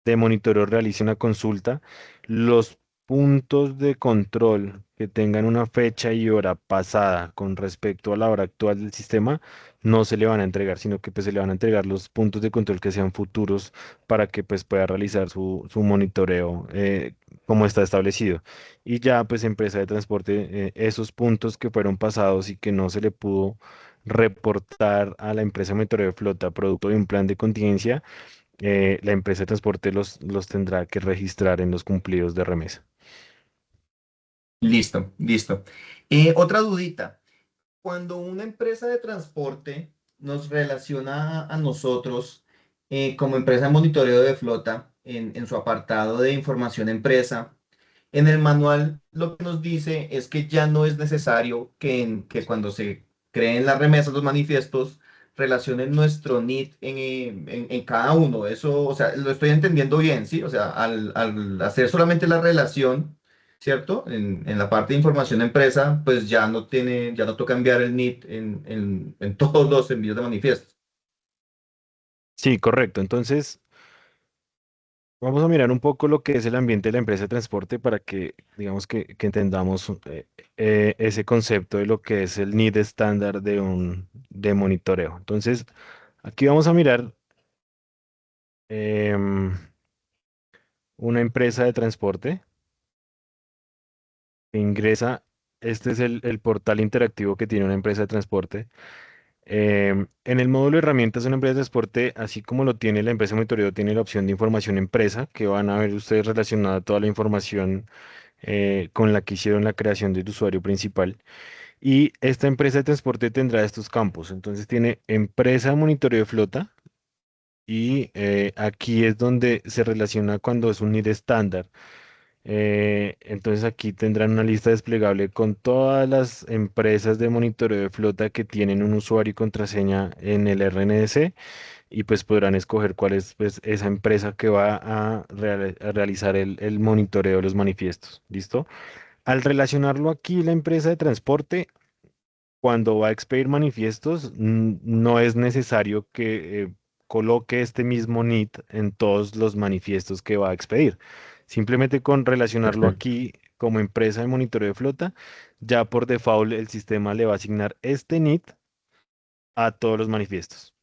de monitoreo realice una consulta, los puntos de control que tengan una fecha y hora pasada con respecto a la hora actual del sistema no se le van a entregar, sino que pues se le van a entregar los puntos de control que sean futuros para que pues pueda realizar su monitoreo como está establecido. Y ya pues empresa de transporte, esos puntos que fueron pasados y que no se le pudo reportar a la empresa de monitoreo de flota producto de un plan de contingencia, la empresa de transporte los tendrá que registrar en los cumplidos de remesa. Listo, listo. Otra dudita. Cuando una empresa de transporte nos relaciona a nosotros como empresa de monitoreo de flota en su apartado de información empresa, En el manual lo que nos dice es que ya no es necesario que cuando se creen las remesas, los manifiestos, relacionen nuestro NIT en cada uno. Eso, o sea, lo estoy entendiendo bien, ¿sí? O sea, al hacer solamente la relación, ¿cierto? En la parte de información de empresa, pues ya no toca enviar el NIT en todos los envíos de manifiestos. Sí, correcto. Entonces, vamos a mirar un poco lo que es el ambiente de la empresa de transporte para que, digamos, que entendamos ese concepto de lo que es el NID estándar de monitoreo. Entonces, aquí vamos a mirar em, una empresa de transporte que ingresa. Este es el portal interactivo que tiene una empresa de transporte. En el módulo de herramientas de una empresa de transporte, así como lo tiene la empresa de monitoreo, tiene la opción de información empresa, que van a ver ustedes relacionada a toda la información con la que hicieron la creación del usuario principal. Y esta empresa de transporte tendrá estos campos. Entonces tiene empresa de monitoreo de flota y aquí es donde se relaciona cuando es un NID estándar. Entonces aquí tendrán una lista desplegable con todas las empresas de monitoreo de flota que tienen un usuario y contraseña en el RNS y pues podrán escoger cuál es pues, esa empresa que va a realizar el monitoreo de los manifiestos. ¿Listo? Al relacionarlo aquí, la empresa de transporte, cuando va a expedir manifiestos, no es necesario que coloque este mismo NIT en todos los manifiestos que va a expedir. Simplemente con relacionarlo Perfecto. aquí como empresa de monitoreo de flota, ya por default el sistema le va a asignar este NIT a todos los manifiestos.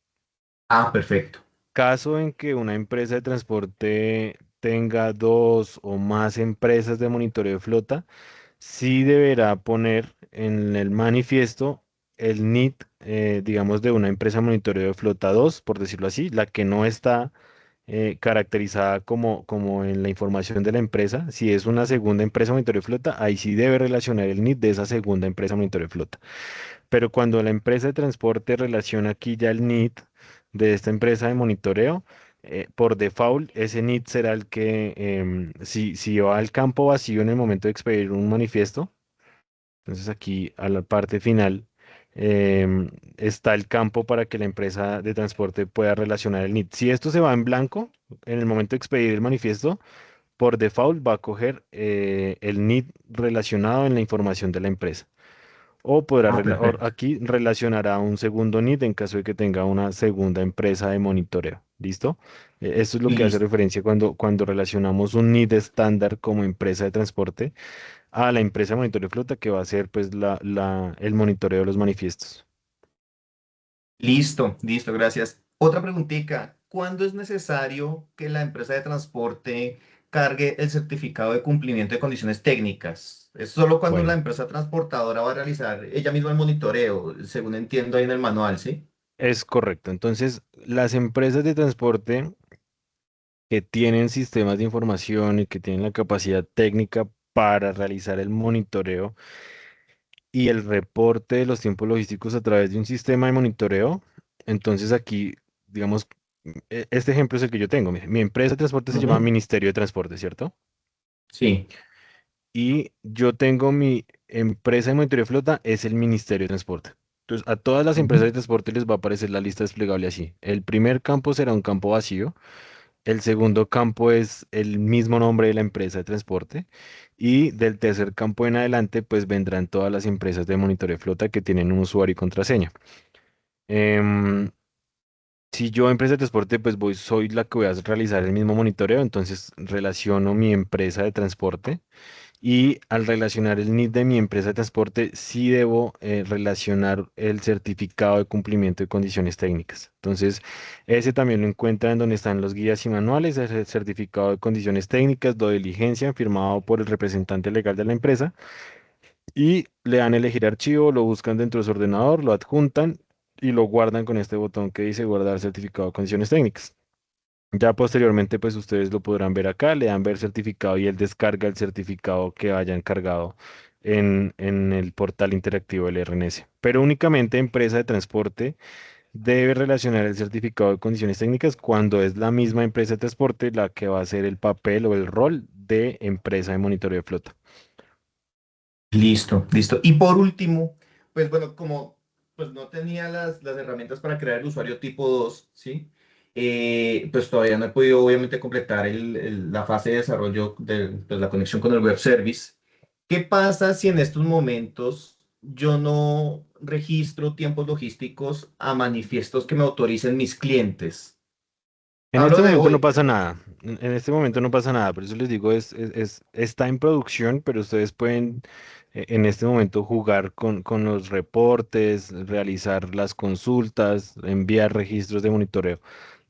Ah, perfecto. Caso en que una empresa de transporte tenga dos o más empresas de monitoreo de flota, sí deberá poner en el manifiesto el NIT, digamos, de una empresa de monitoreo de flota 2, por decirlo así, la que no está caracterizada como en la información de la empresa. Si es una segunda empresa de monitoreo de flota, ahí sí debe relacionar el NIT de esa segunda empresa de monitoreo de flota. Pero cuando la empresa de transporte relaciona aquí ya el NIT de esta empresa de monitoreo, por default ese NIT será el que, si va al campo vacío en el momento de expedir un manifiesto, entonces aquí a la parte final está el campo para que la empresa de transporte pueda relacionar el NIT. Si esto se va en blanco, en el momento de expedir el manifiesto, por default va a coger el NIT relacionado en la información de la empresa. O podrá Ah, perfecto. aquí relacionará un segundo NIT en caso de que tenga una segunda empresa de monitoreo. ¿Listo? Esto es lo que hace Listo. referencia cuando relacionamos un NIT estándar como empresa de transporte a la empresa de monitoreo de flota que va a hacer pues el monitoreo de los manifiestos. Listo, listo, gracias. Otra preguntita, ¿cuándo es necesario que la empresa de transporte cargue el certificado de cumplimiento de condiciones técnicas? Es solo cuando la Bueno, empresa transportadora va a realizar ella misma el monitoreo, según entiendo ahí en el manual, ¿sí? es correcto. Entonces, las empresas de transporte que tienen sistemas de información y que tienen la capacidad técnica para realizar el monitoreo y el reporte de los tiempos logísticos a través de un sistema de monitoreo. Entonces aquí, digamos, este ejemplo es el que yo tengo. Mire, mi empresa de transporte se llama Ujú. Ministerio de Transporte, ¿cierto? Sí. Y yo tengo mi empresa de monitoreo de flota, es el Ministerio de Transporte. Entonces, a todas las empresas Ujú. de transporte les va a aparecer la lista desplegable así. El primer campo será un campo vacío. El segundo campo es el mismo nombre de la empresa de transporte. Y del tercer campo en adelante, pues vendrán todas las empresas de monitoreo de flota que tienen un usuario y contraseña. Em, si yo, empresa de transporte, pues soy la que voy a realizar el mismo monitoreo, entonces relaciono mi empresa de transporte y al relacionar el NID de mi empresa de transporte, sí debo relacionar el certificado de cumplimiento de condiciones técnicas. Entonces, ese también lo encuentran donde están los guías y manuales, el certificado de condiciones técnicas, de diligencia, firmado por el representante legal de la empresa, y le dan elegir archivo, lo buscan dentro de su ordenador, lo adjuntan y lo guardan con este botón que dice guardar certificado de condiciones técnicas. Ya posteriormente, pues ustedes lo podrán ver acá, le dan ver certificado y él descarga el certificado que hayan cargado en el portal interactivo del RNS. Pero únicamente empresa de transporte debe relacionar el certificado de condiciones técnicas cuando es la misma empresa de transporte la que va a hacer el papel o el rol de empresa de monitoreo de flota. Listo, listo. Y por último, pues bueno, como pues no tenía las herramientas para crear el usuario tipo 2, ¿sí? Pues todavía no he podido obviamente completar la fase de desarrollo de pues, la conexión con el web service. ¿Qué pasa si en estos momentos yo no registro tiempos logísticos a manifiestos que me autoricen mis clientes? En este Hablo de momento no hoy, pasa ¿verdad? nada. En este momento no pasa nada. Por eso les digo, está en producción, pero ustedes pueden en este momento jugar con los reportes, realizar las consultas, enviar registros de monitoreo.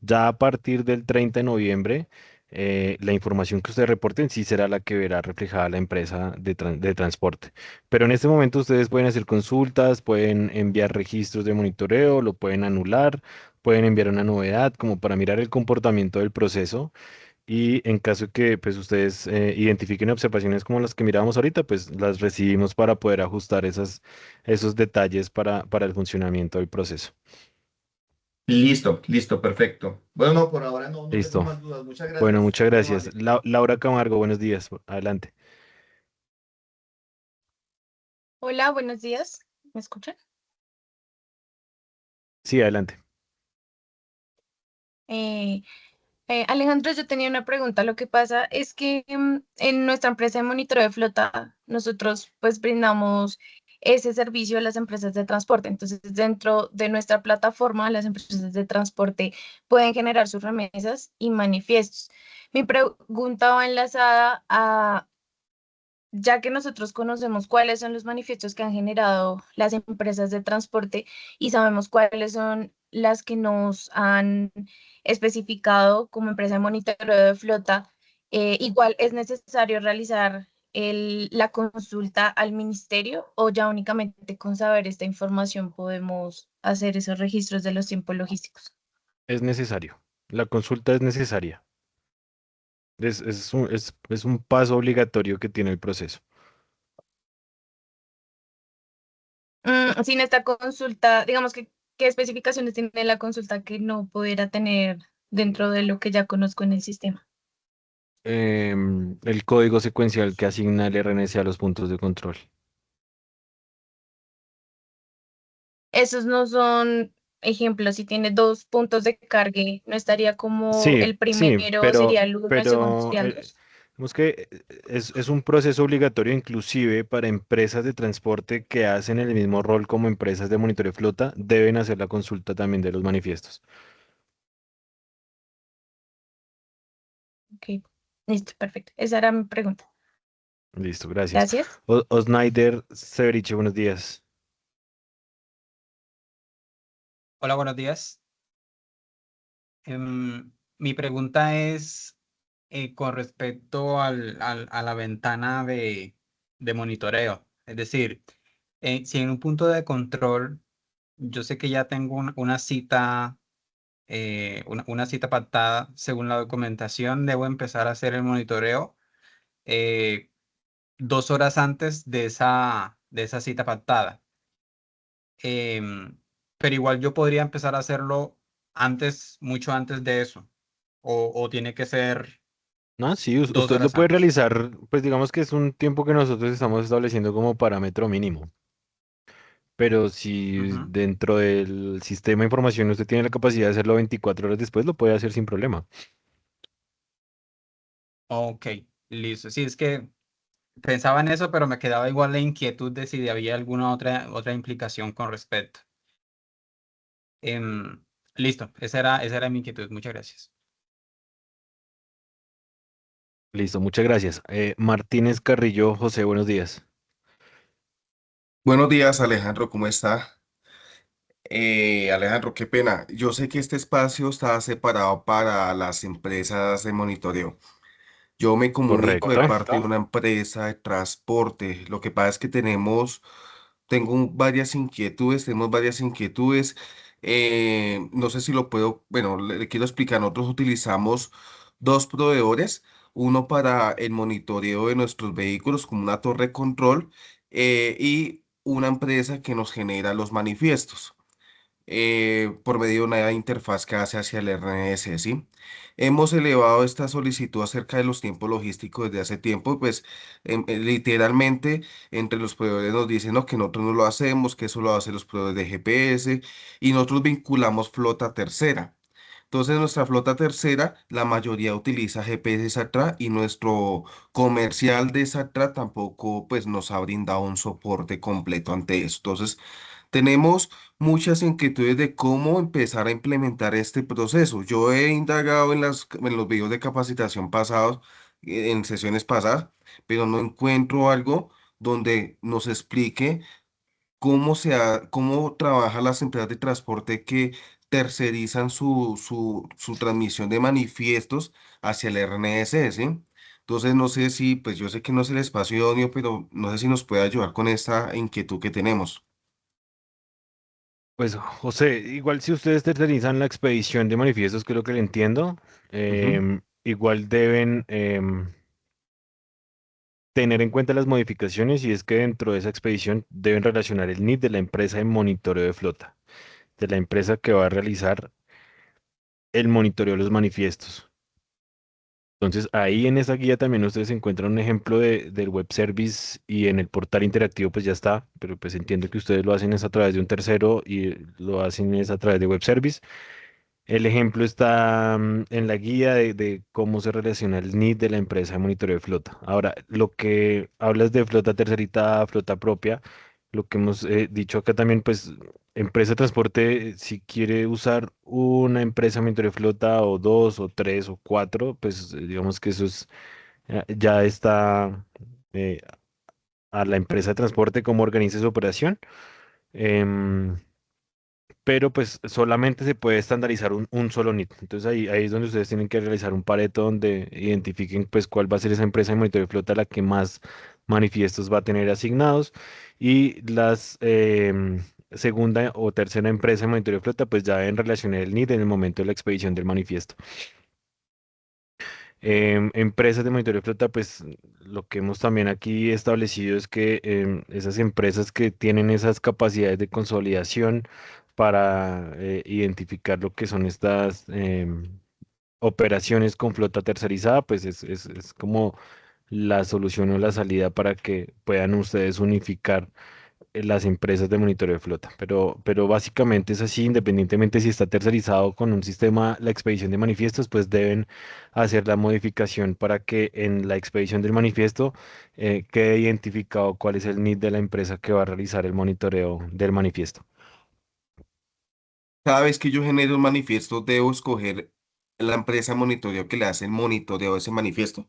Ya a partir del 30 de noviembre, la información que ustedes reporten sí será la que verá reflejada la empresa de transporte. Pero en este momento ustedes pueden hacer consultas, pueden enviar registros de monitoreo, lo pueden anular, pueden enviar una novedad como para mirar el comportamiento del proceso y en caso de que pues ustedes identifiquen observaciones como las que mirábamos ahorita, pues las recibimos para poder ajustar esos detalles para el funcionamiento del proceso. Listo, listo, perfecto. Bueno, no, por ahora no tengo Listo. más dudas. Muchas Bueno, gracias. muchas Muy gracias. amable. Laura Camargo, buenos días. Adelante. Hola, buenos días. ¿Me escuchan? Sí, adelante. Eh, Alejandro, yo tenía una pregunta. Lo que pasa es que en nuestra empresa de monitoreo de flota, nosotros pues brindamos ese servicio a las empresas de transporte. Entonces, dentro de nuestra plataforma, las empresas de transporte pueden generar sus remesas y manifiestos. Mi pregunta va enlazada a ya que nosotros conocemos cuáles son los manifiestos que han generado las empresas de transporte y sabemos cuáles son las que nos han especificado como empresa de monitoreo de flota, igual es necesario realizar la consulta al ministerio o ya únicamente con saber esta información podemos hacer esos registros de los tiempos logísticos. Es necesario. La consulta es necesaria. Es un paso obligatorio que tiene el proceso. Sin esta consulta, digamos que, ¿qué especificaciones tiene la consulta que no pudiera tener dentro de lo que ya conozco en el sistema? El código secuencial que asigna el RNC a los puntos de control. Esos no son ejemplos. Si tiene dos puntos de cargue, ¿no estaría como Sí, el sí, primero sería el uno, el segundo pero sería el dos? digamos que es un proceso obligatorio inclusive para empresas de transporte que hacen el mismo rol como empresas de monitoreo de flota, deben hacer la consulta también de los manifiestos. Ok, listo, perfecto. Esa era mi pregunta. Listo, gracias. Gracias. Osnaider Severiche, buenos días. Hola, buenos días. Mi pregunta es con respecto a la ventana de monitoreo. Es decir, si en un punto de control yo sé que ya tengo una cita, una cita pactada según la documentación, debo empezar a hacer el monitoreo 2 horas antes de esa cita pactada. Em, pero igual yo podría empezar a hacerlo antes, mucho antes de eso, o tiene que ser No, sí, dos usted lo horas puede antes. realizar, pues digamos que es un tiempo que nosotros estamos estableciendo como parámetro mínimo. Pero si Ujú. dentro del sistema de información usted tiene la capacidad de hacerlo 24 horas después, lo puede hacer sin problema. Ok, listo. Sí, es que pensaba en eso, pero me quedaba igual la inquietud de si había alguna otra implicación con respecto. Em, Listo, esa era mi inquietud. Muchas gracias. Listo, muchas gracias. Martínez Carrillo, José, buenos días. Buenos días, Alejandro, ¿cómo está? Alejandro, qué pena. Yo sé que este espacio está separado para las empresas de monitoreo. Yo me comunico de Correcto. parte de una empresa de transporte. Lo que pasa es que tenemos varias inquietudes. No sé si lo puedo, bueno, le quiero explicar. Nosotros utilizamos dos proveedores, uno para el monitoreo de nuestros vehículos como una torre de control y una empresa que nos genera los manifiestos. por medio de una interfaz que hace hacia el RNS, ¿sí? Hemos elevado esta solicitud acerca de los tiempos logísticos desde hace tiempo, pues literalmente entre los proveedores nos dicen no, que nosotros no lo hacemos, que eso lo hacen los proveedores de GPS y nosotros vinculamos flota tercera. Entonces, nuestra flota tercera, la mayoría utiliza GPS Satra y nuestro comercial de Satra tampoco pues, nos ha brindado un soporte completo ante eso. Entonces, tenemos muchas inquietudes de cómo empezar a implementar este proceso. Yo he indagado en los videos de capacitación pasados, en sesiones pasadas, pero no encuentro algo donde nos explique cómo trabajan las empresas de transporte que tercerizan su transmisión de manifiestos hacia el RNS, ¿sí? Entonces, no sé si, pues yo sé que no es el espacio idóneo, pero no sé si nos puede ayudar con esta inquietud que tenemos. Pues José, igual si ustedes tercerizan la expedición de manifiestos, que es lo que le entiendo, Ujú. igual deben tener en cuenta las modificaciones y es que dentro de esa expedición deben relacionar el NID de la empresa de monitoreo de flota, de la empresa que va a realizar el monitoreo de los manifiestos. Entonces, ahí en esa guía también ustedes encuentran un ejemplo del web service y en el portal interactivo pues ya está, pero pues entiendo que ustedes lo hacen es a través de un tercero y lo hacen es a través de web service. El ejemplo está en la guía de cómo se relaciona el NID de la empresa de monitoreo de flota. Ahora, lo que hablas de flota terceritada, flota propia, lo que hemos dicho acá también, pues empresa de transporte, si quiere usar una empresa de monitoreo de flota o dos o tres o cuatro, pues digamos que eso es, ya está eh, a la empresa de transporte cómo organiza su operación. Em, pero pues solamente se puede estandarizar un solo NIT. Entonces ahí es donde ustedes tienen que realizar un Pareto donde identifiquen pues cuál va a ser esa empresa de monitoreo de flota la que más manifiestos va a tener asignados y las segunda o tercera empresa de monitoreo de flota pues ya deben relacionar el NIT en el momento de la expedición del manifiesto. Empresas de monitoreo de flota, pues lo que hemos también aquí establecido es que esas empresas que tienen esas capacidades de consolidación para identificar lo que son estas operaciones con flota tercerizada, pues es como la solución o la salida para que puedan ustedes unificar las empresas de monitoreo de flota, pero básicamente es así, independientemente si está tercerizado con un sistema, la expedición de manifiestos, pues deben hacer la modificación para que en la expedición del manifiesto quede identificado cuál es el NID de la empresa que va a realizar el monitoreo del manifiesto. Cada vez que yo genero un manifiesto, debo escoger la empresa de monitoreo que le hace el monitoreo de ese manifiesto.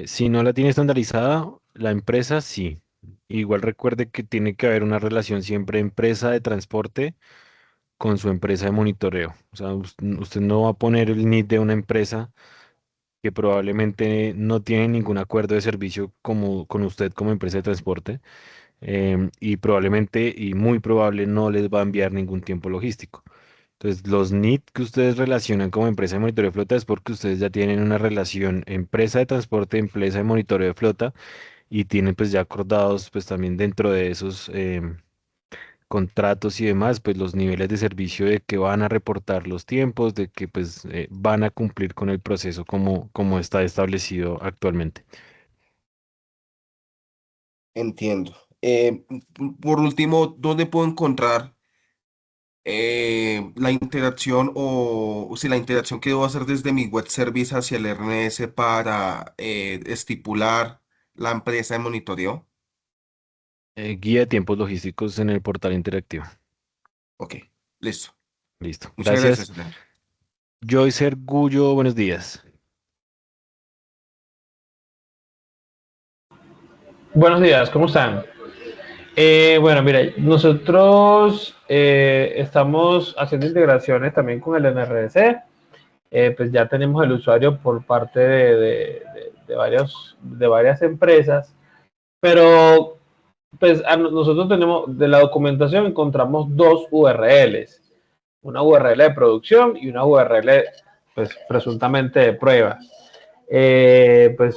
Si no la tiene estandarizada, la empresa sí. Igual recuerde que tiene que haber una relación siempre empresa de transporte con su empresa de monitoreo. O sea, usted no va a poner el NID de una empresa que probablemente no tiene ningún acuerdo de servicio como, con usted como empresa de transporte y probablemente y muy probable no les va a enviar ningún tiempo logístico. Entonces, los NID que ustedes relacionan como empresa de monitoreo de flota es porque ustedes ya tienen una relación empresa de transporte, empresa de monitoreo de flota y tienen pues ya acordados pues también dentro de esos contratos y demás, pues los niveles de servicio de que van a reportar los tiempos, de que pues van a cumplir con el proceso como está establecido actualmente. Entiendo. Por último, ¿dónde puedo encontrar la interacción o si la interacción que debo hacer desde mi web service hacia el RNS para estipular la empresa de monitoreo? Guía de tiempos logísticos en el portal interactivo. Ok, listo. Listo. Muchas gracias, Gracias. Alejandro. Joyce Ergullo, buenos días. Buenos días, ¿cómo están? Bueno, mira, nosotros estamos haciendo integraciones también con el MRC. Pues ya tenemos el usuario por parte de varias empresas, pero pues nosotros tenemos, de la documentación encontramos dos URLs, una URL de producción y una URL pues presuntamente de prueba. Pues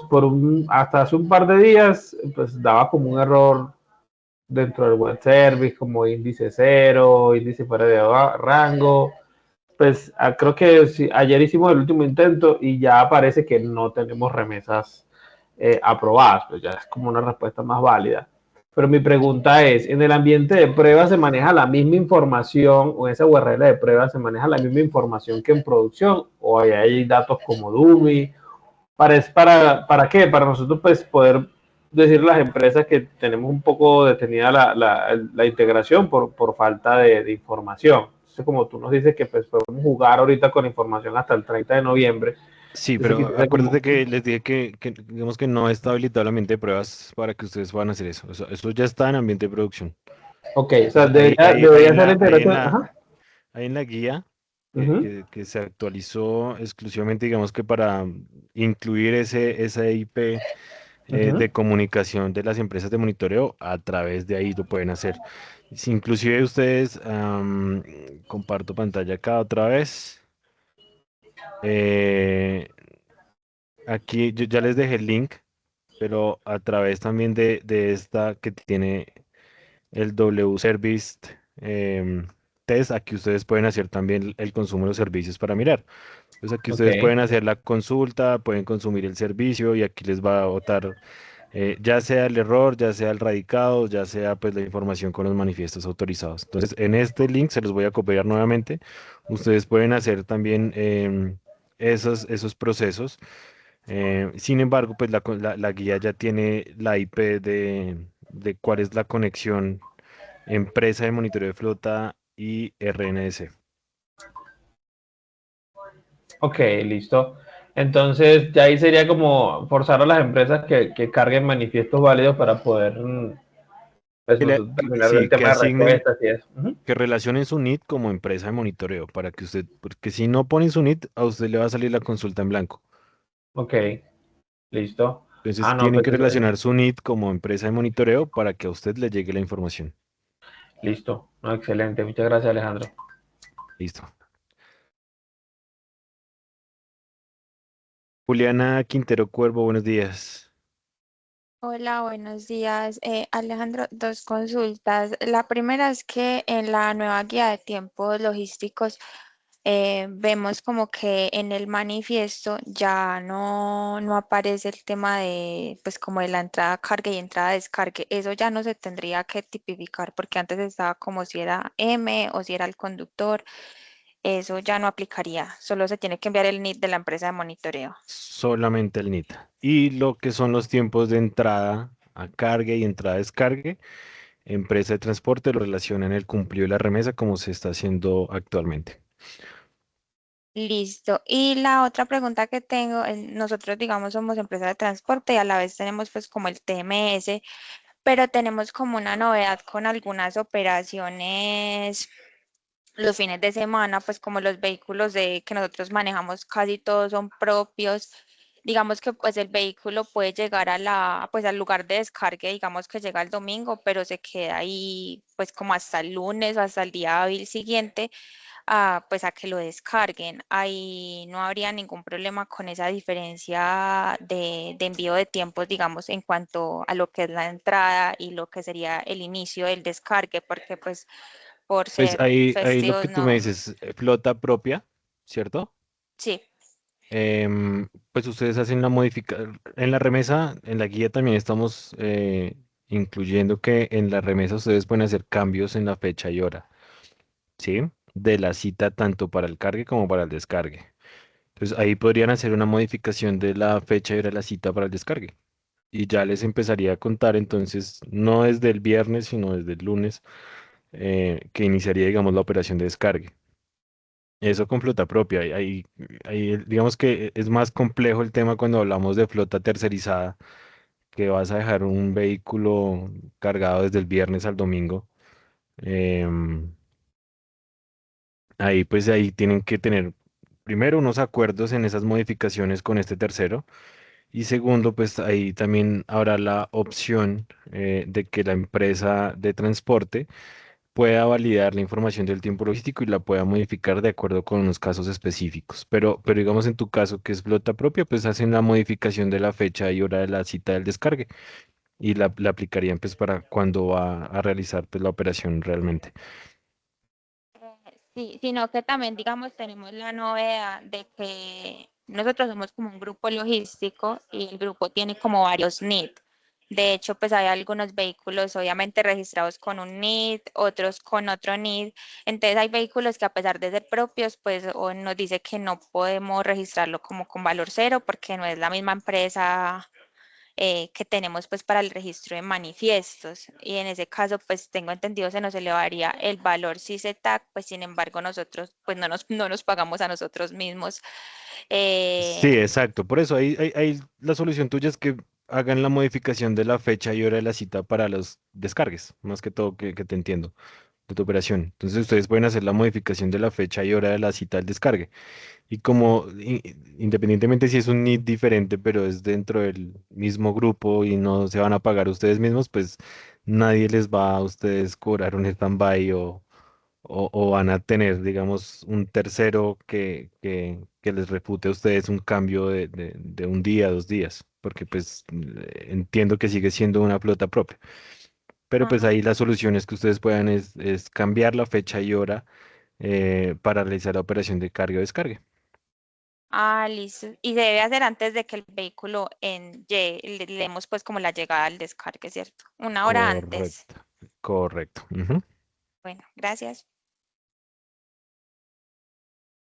hasta hace un par de días pues daba como un error dentro del web service, como índice cero, índice fuera de rango. Pues creo que sí, ayer hicimos el último intento y ya parece que no tenemos remesas aprobadas, pues ya es como una respuesta más válida. Pero mi pregunta es, ¿en el ambiente de prueba se maneja la misma información o en esa URL de prueba se maneja la misma información que en producción o hay datos como dummy? ¿Para qué? Para nosotros pues poder decir a las empresas que tenemos un poco detenida la integración por falta de información. Entonces, como tú nos dices que pues podemos jugar ahorita con información hasta el 30 de noviembre, Sí, entonces pero quisiera acuérdate como... que les dije que digamos que no está habilitado el ambiente de pruebas para que ustedes puedan hacer eso. Eso ya está en ambiente de producción. Ok, o sea, Entonces, ahí, ahí, ahí debería en ser la la, ahí en integración. la, Ajá. ahí en la guía Ujú, que se actualizó exclusivamente, digamos que para incluir esa IP ujú. de comunicación de las empresas de monitoreo, a través de ahí lo pueden hacer. Si inclusive ustedes, comparto pantalla acá otra vez. eh, Aquí yo ya les dejé el link, pero a través también de esta que tiene el W Service em, Test, aquí ustedes pueden hacer también el consumo de los servicios para mirar. Entonces aquí Ok, ustedes pueden hacer la consulta, pueden consumir el servicio y aquí les va a botar ya sea el error, ya sea el radicado, ya sea pues la información con los manifiestos autorizados. Entonces en este link se los voy a copiar nuevamente. Ustedes pueden hacer también esos procesos. Sin embargo, pues la guía ya tiene la IP de cuál es la conexión empresa de monitoreo de flota y RNS. ok, listo. Entonces, ya ahí sería como forzar a las empresas que carguen manifiestos válidos para poder pues, nosotros terminar el Sí, que tema de asignen, respuestas y eso. Ujú. que relacionen su NIT como empresa de monitoreo para que usted, porque si no ponen su NIT, a usted le va a salir la consulta en blanco. Ok, listo. Entonces Ah, no, tienen pues que relacionar su NIT como empresa de monitoreo para que a usted le llegue la información. listo. No, excelente. Muchas gracias, Alejandro. Listo. Juliana Quintero Cuervo, buenos días. Hola, buenos días. Alejandro, dos consultas. La primera es que en la nueva guía de tiempos logísticos vemos como que en el manifiesto ya no aparece el tema de, pues como de la entrada carga y entrada descargue. Eso ya no se tendría que tipificar porque antes estaba como si era M o si era el conductor. Eso ya no aplicaría. Solo se tiene que enviar el NIT de la empresa de monitoreo. Solamente el NIT. Y lo que son los tiempos de entrada a cargue y entrada a descargue, empresa de transporte lo relaciona en el cumplido de la remesa como se está haciendo actualmente. Listo. Y la otra pregunta que tengo, nosotros digamos somos empresa de transporte y a la vez tenemos pues como el TMS, pero tenemos como una novedad con algunas operaciones los fines de semana, pues como los vehículos que nosotros manejamos casi todos son propios. Digamos que pues el vehículo puede llegar pues al lugar de descargue, digamos que llega el domingo, pero se queda ahí pues como hasta el lunes o hasta el día hábil siguiente pues a que lo descarguen. Ahí no habría ningún problema con esa diferencia de envío de tiempos, digamos, en cuanto a lo que es la entrada y lo que sería el inicio del descargue, porque pues por Pues ser ahí lo festivos que tú me no. dices, flota propia, ¿cierto? Sí, Pues ustedes hacen la modificación. En la remesa, en la guía también estamos incluyendo que en la remesa ustedes pueden hacer cambios en la fecha y hora, ¿sí? De la cita tanto para el cargue como para el descargue. Entonces ahí podrían hacer una modificación de la fecha y hora de la cita para el descargue. Y ya les empezaría a contar entonces, no desde el viernes, sino desde el lunes, que iniciaría, digamos, la operación de descargue. Eso con flota propia. Ahí, digamos que es más complejo el tema cuando hablamos de flota tercerizada, que vas a dejar un vehículo cargado desde el viernes al domingo. Em, Ahí pues ahí tienen que tener primero unos acuerdos en esas modificaciones con este tercero. Y segundo, pues ahí también habrá la opción de que la empresa de transporte pueda validar la información del tiempo logístico y la pueda modificar de acuerdo con unos casos específicos. Pero digamos en tu caso que es flota propia, pues hacen la modificación de la fecha y hora de la cita del descargue y la aplicarían pues para cuando va a realizar pues la operación realmente. Sí, sino que también, digamos, tenemos la novedad de que nosotros somos como un grupo logístico y el grupo tiene como varios NID. De hecho, pues hay algunos vehículos obviamente registrados con un NID, otros con otro NID. Entonces hay vehículos que a pesar de ser propios, pues o nos dice que no podemos registrarlo como con valor cero porque no es la misma empresa que tenemos pues para el registro de manifiestos y en ese caso pues tengo entendido se nos elevaría el valor CISETAC, pues sin embargo nosotros pues no nos pagamos a nosotros mismos. Sí, eh, exacto. Por eso ahí la solución tuya es que hagan la modificación de la fecha y hora de la cita para los descargues, más que todo que te entiendo, de tu operación. Entonces ustedes pueden hacer la modificación de la fecha y hora de la cita del descargue. Y como independientemente si es un NID diferente, pero es dentro del mismo grupo y no se van a pagar ustedes mismos, pues nadie les va a ustedes cobrar un stand-by o van a tener, digamos, un tercero que les refute a ustedes un cambio de un día, 2 días, porque pues entiendo que sigue siendo una flota propia. Pero pues ajá. ahí la solución es que ustedes puedan es cambiar la fecha y hora para realizar la operación de carga o descarga. Ah, listo. Y se debe hacer antes de que el vehículo le demos pues como la llegada al descargue, ¿cierto? Una hora antes. Correcto, correcto. Ujú. Bueno, gracias.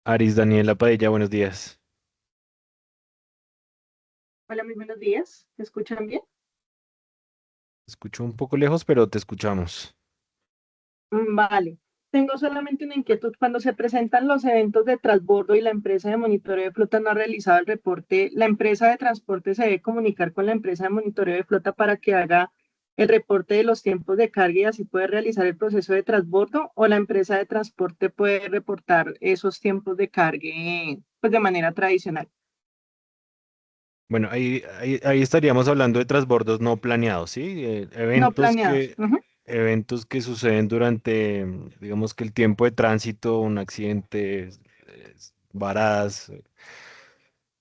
Aris Daniela Padilla, buenos días. Hola, muy buenos días. ¿Me escuchan bien? Te escucho un poco lejos, pero te escuchamos. Vale. Tengo solamente una inquietud. Cuando se presentan los eventos de transbordo y la empresa de monitoreo de flota no ha realizado el reporte, ¿la empresa de transporte se debe comunicar con la empresa de monitoreo de flota para que haga el reporte de los tiempos de carga y así puede realizar el proceso de transbordo? ¿O la empresa de transporte puede reportar esos tiempos de carga pues, de manera tradicional? Bueno, ahí estaríamos hablando de transbordos no planeados, ¿sí? No planeados. Ujú. Eventos que suceden durante, digamos que el tiempo de tránsito, un accidente, varadas.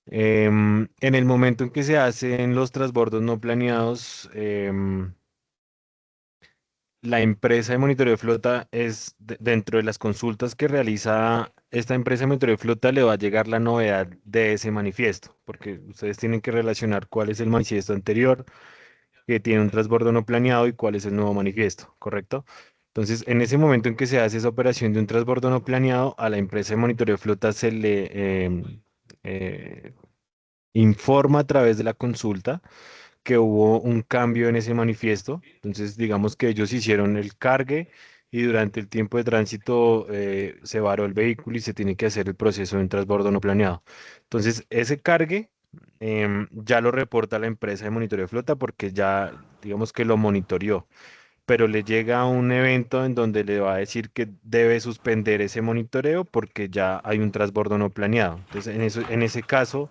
En el momento en que se hacen los transbordos no planeados, la empresa de monitoreo de flota es dentro de las consultas que realiza esta empresa de monitoreo de flota le va a llegar la novedad de ese manifiesto, porque ustedes tienen que relacionar cuál es el manifiesto anterior que tiene un transbordo no planeado y cuál es el nuevo manifiesto, ¿correcto? Entonces, en ese momento en que se hace esa operación de un transbordo no planeado, a la empresa de monitoreo de flota se le eh, informa a través de la consulta que hubo un cambio en ese manifiesto. Entonces, digamos que ellos hicieron el cargue y durante el tiempo de tránsito se varó el vehículo y se tiene que hacer el proceso de un transbordo no planeado. Entonces, ese cargue ya lo reporta la empresa de monitoreo de flota porque ya, digamos que lo monitoreó. Pero le llega un evento en donde le va a decir que debe suspender ese monitoreo porque ya hay un transbordo no planeado. Entonces, en ese caso,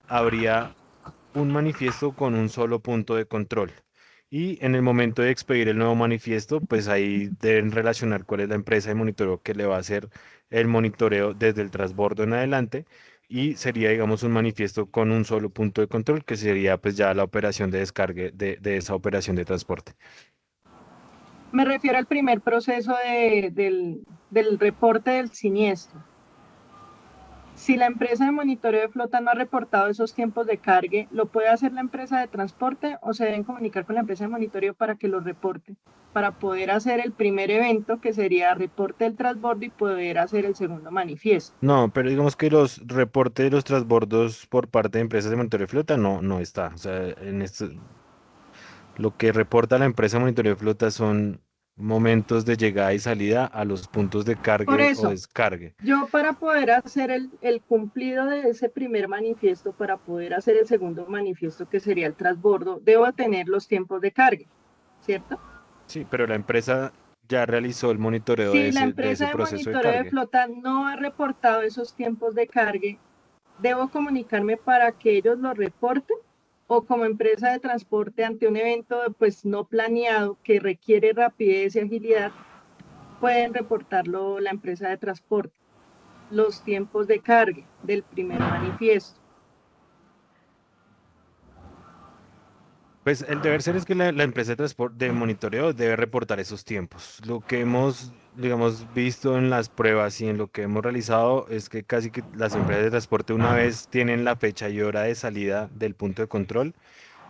habría un manifiesto con un solo punto de control. Y en el momento de expedir el nuevo manifiesto, pues ahí deben relacionar cuál es la empresa de monitoreo que le va a hacer el monitoreo desde el transbordo en adelante. Y sería, digamos, un manifiesto con un solo punto de control, que sería pues ya la operación de descargue de esa operación de transporte. Me refiero al primer proceso del reporte del siniestro. Si la empresa de monitoreo de flota no ha reportado esos tiempos de cargue, ¿lo puede hacer la empresa de transporte o se deben comunicar con la empresa de monitoreo para que lo reporte? Para poder hacer el primer evento, que sería reporte del transbordo y poder hacer el segundo manifiesto. No, pero digamos que los reportes de los transbordos por parte de empresas de monitoreo de flota no está. O sea, lo que reporta la empresa de monitoreo de flota son momentos de llegada y salida a los puntos de Por cargue o eso, descargue. yo para poder hacer el cumplido de ese primer manifiesto, para poder hacer el segundo manifiesto, que sería el transbordo, debo tener los tiempos de carga, ¿cierto? Sí, pero la empresa ya realizó el monitoreo Si la de ese empresa de proceso de monitoreo de cargue. flota no ha reportado esos tiempos de carga, ¿debo comunicarme para que ellos lo reporten? ¿O como empresa de transporte ante un evento pues no planeado que requiere rapidez y agilidad, pueden reportarlo la empresa de transporte? Los tiempos de carga del primer manifiesto. Pues el deber ser es que la empresa de transporte de monitoreo debe reportar esos tiempos. Lo que hemos, digamos, visto en las pruebas y en lo que hemos realizado es que casi que las empresas de transporte una vez tienen la fecha y hora de salida del punto de control,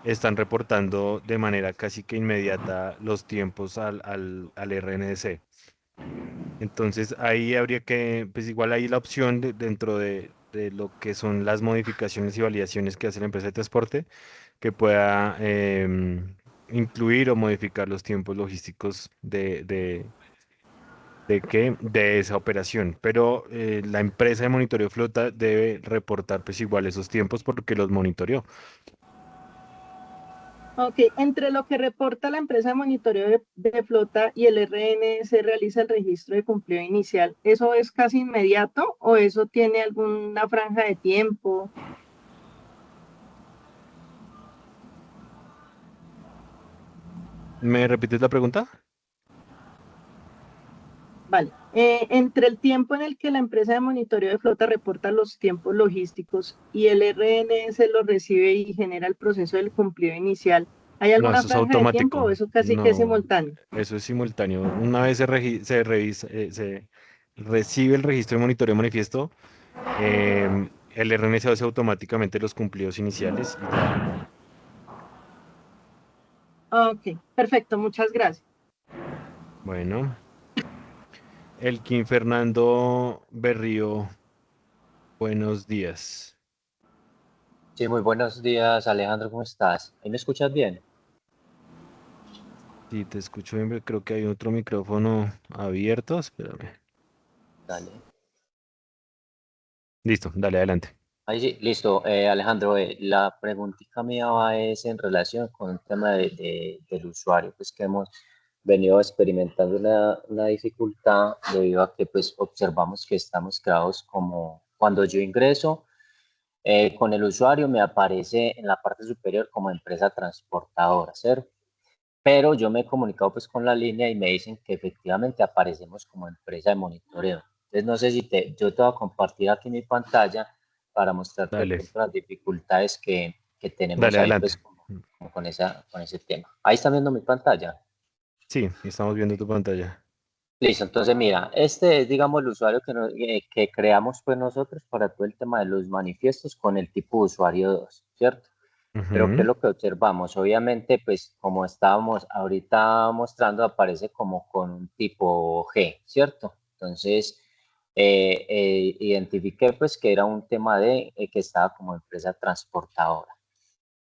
están reportando de manera casi que inmediata los tiempos al RNC. Entonces ahí habría que, pues igual hay la opción dentro de lo que son las modificaciones y validaciones que hace la empresa de transporte que pueda incluir o modificar los tiempos logísticos de esa operación. Pero la empresa de monitoreo de flota debe reportar pues igual esos tiempos porque los monitoreó. Ok, entre lo que reporta la empresa de monitoreo de flota y el RN se realiza el registro de cumplido inicial. ¿Eso es casi inmediato o eso tiene alguna franja de tiempo? ¿Me repites la pregunta? Vale. Entre el tiempo en el que la empresa de monitoreo de flota reporta los tiempos logísticos y el RNS lo recibe y genera el proceso del cumplido inicial, ¿hay No, alguna eso es franja de tiempo o automático. eso casi que es No, simultáneo? eso es simultáneo. Una vez se revisa, se recibe el registro de monitoreo manifiesto, el RNS hace automáticamente los cumplidos iniciales y ya. Ok, perfecto, muchas gracias. Bueno, Elkin Fernando Berrío, buenos días. Sí, muy buenos días, Alejandro, ¿cómo estás? ¿Ahí me escuchas bien? Sí, te escucho bien, pero creo que hay otro micrófono abierto. Espérame. Dale. Listo, dale adelante. Ahí sí, listo. Alejandro, la preguntita mía va es en relación con el tema del usuario, pues que hemos venido experimentando una dificultad debido a que pues observamos que estamos creados como cuando yo ingreso con el usuario me aparece en la parte superior como empresa transportadora, ¿cierto? Pero yo me he comunicado pues con la línea y me dicen que efectivamente aparecemos como empresa de monitoreo. Entonces no sé si yo te voy a compartir aquí mi pantalla para mostrarte de Dale, pronto las dificultades que tenemos dale ahí adelante. pues como con ese tema. Ahí está viendo mi pantalla. Sí, estamos viendo tu pantalla. Listo, entonces mira, este es digamos el usuario que creamos pues nosotros para todo el tema de los manifiestos con el tipo de usuario 2, ¿cierto? Pero ¿qué es Ujú. lo que observamos? Obviamente, pues como estábamos ahorita mostrando, aparece como con un tipo G, ¿cierto? Entonces, identifiqué pues que era un tema de que estaba como empresa transportadora.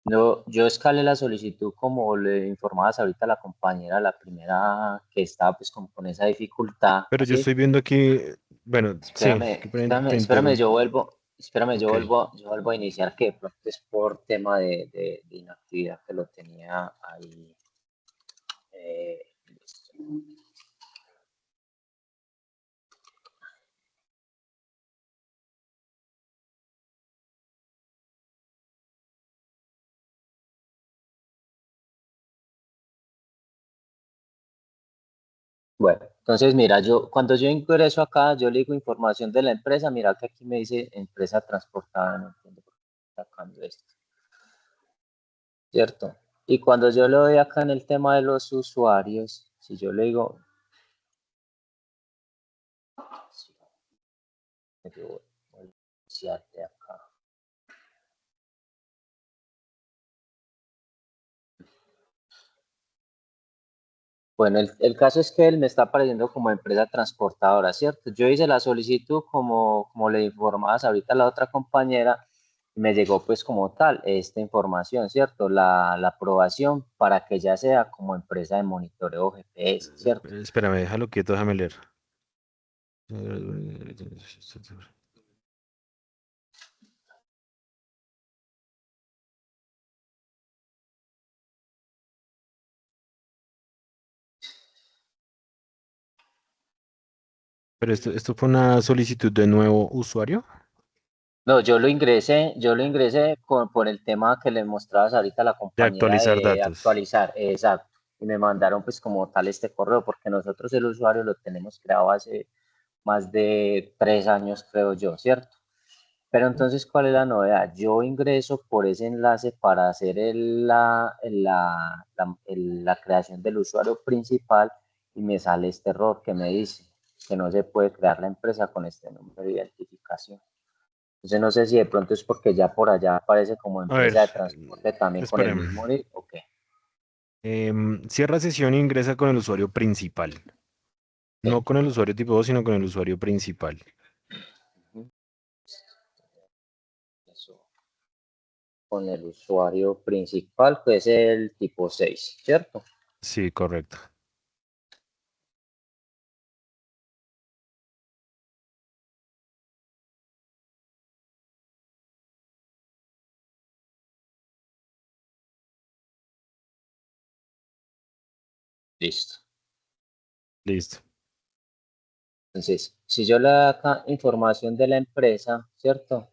Yo escalé la solicitud como le informabas ahorita a la compañera, la primera que estaba pues como con esa dificultad, Pero yo ¿sí? estoy viendo aquí, bueno, sí, te Espérame, interrumpo. Ok. yo vuelvo a iniciar que de pronto es por tema de inactividad que lo tenía ahí. Listo. Bueno, entonces mira, cuando yo ingreso acá, yo le digo información de la empresa, mira que aquí me dice empresa transportada, no entiendo por qué está sacando esto, ¿cierto? Y cuando yo lo doy acá en el tema de los usuarios, si yo le digo, sí, yo voy a iniciarte acá. Bueno, el caso es que él me está apareciendo como empresa transportadora, ¿cierto? Yo hice la solicitud como le informabas ahorita a la otra compañera, y me llegó pues como tal esta información, ¿cierto? La aprobación para que ya sea como empresa de monitoreo GPS, ¿cierto? Espérame, déjalo quieto, déjame leer. Pero esto fue una solicitud de nuevo usuario. No, yo lo ingresé por el tema que le mostrabas ahorita a la De compañera actualizar de datos. actualizar, exacto. Y me mandaron pues como tal este correo, porque nosotros el usuario lo tenemos creado hace más de 3 años, creo yo, ¿cierto? Pero entonces, ¿cuál es la novedad? Yo ingreso por ese enlace para hacer la creación del usuario principal y me sale este error que me dice que no se puede crear la empresa con este número de identificación. Entonces, no sé si de pronto es porque ya por allá aparece como A ver, empresa de transporte también con el espérame. mismo NID o qué. Cierra sesión e ingresa con el usuario principal. No con el usuario tipo 2, sino con el usuario principal. Ujú. Eso. Con el usuario principal, que es el tipo 6, ¿cierto? Sí, correcto. Listo. Listo. Entonces, si yo le doy acá información de la empresa, ¿cierto?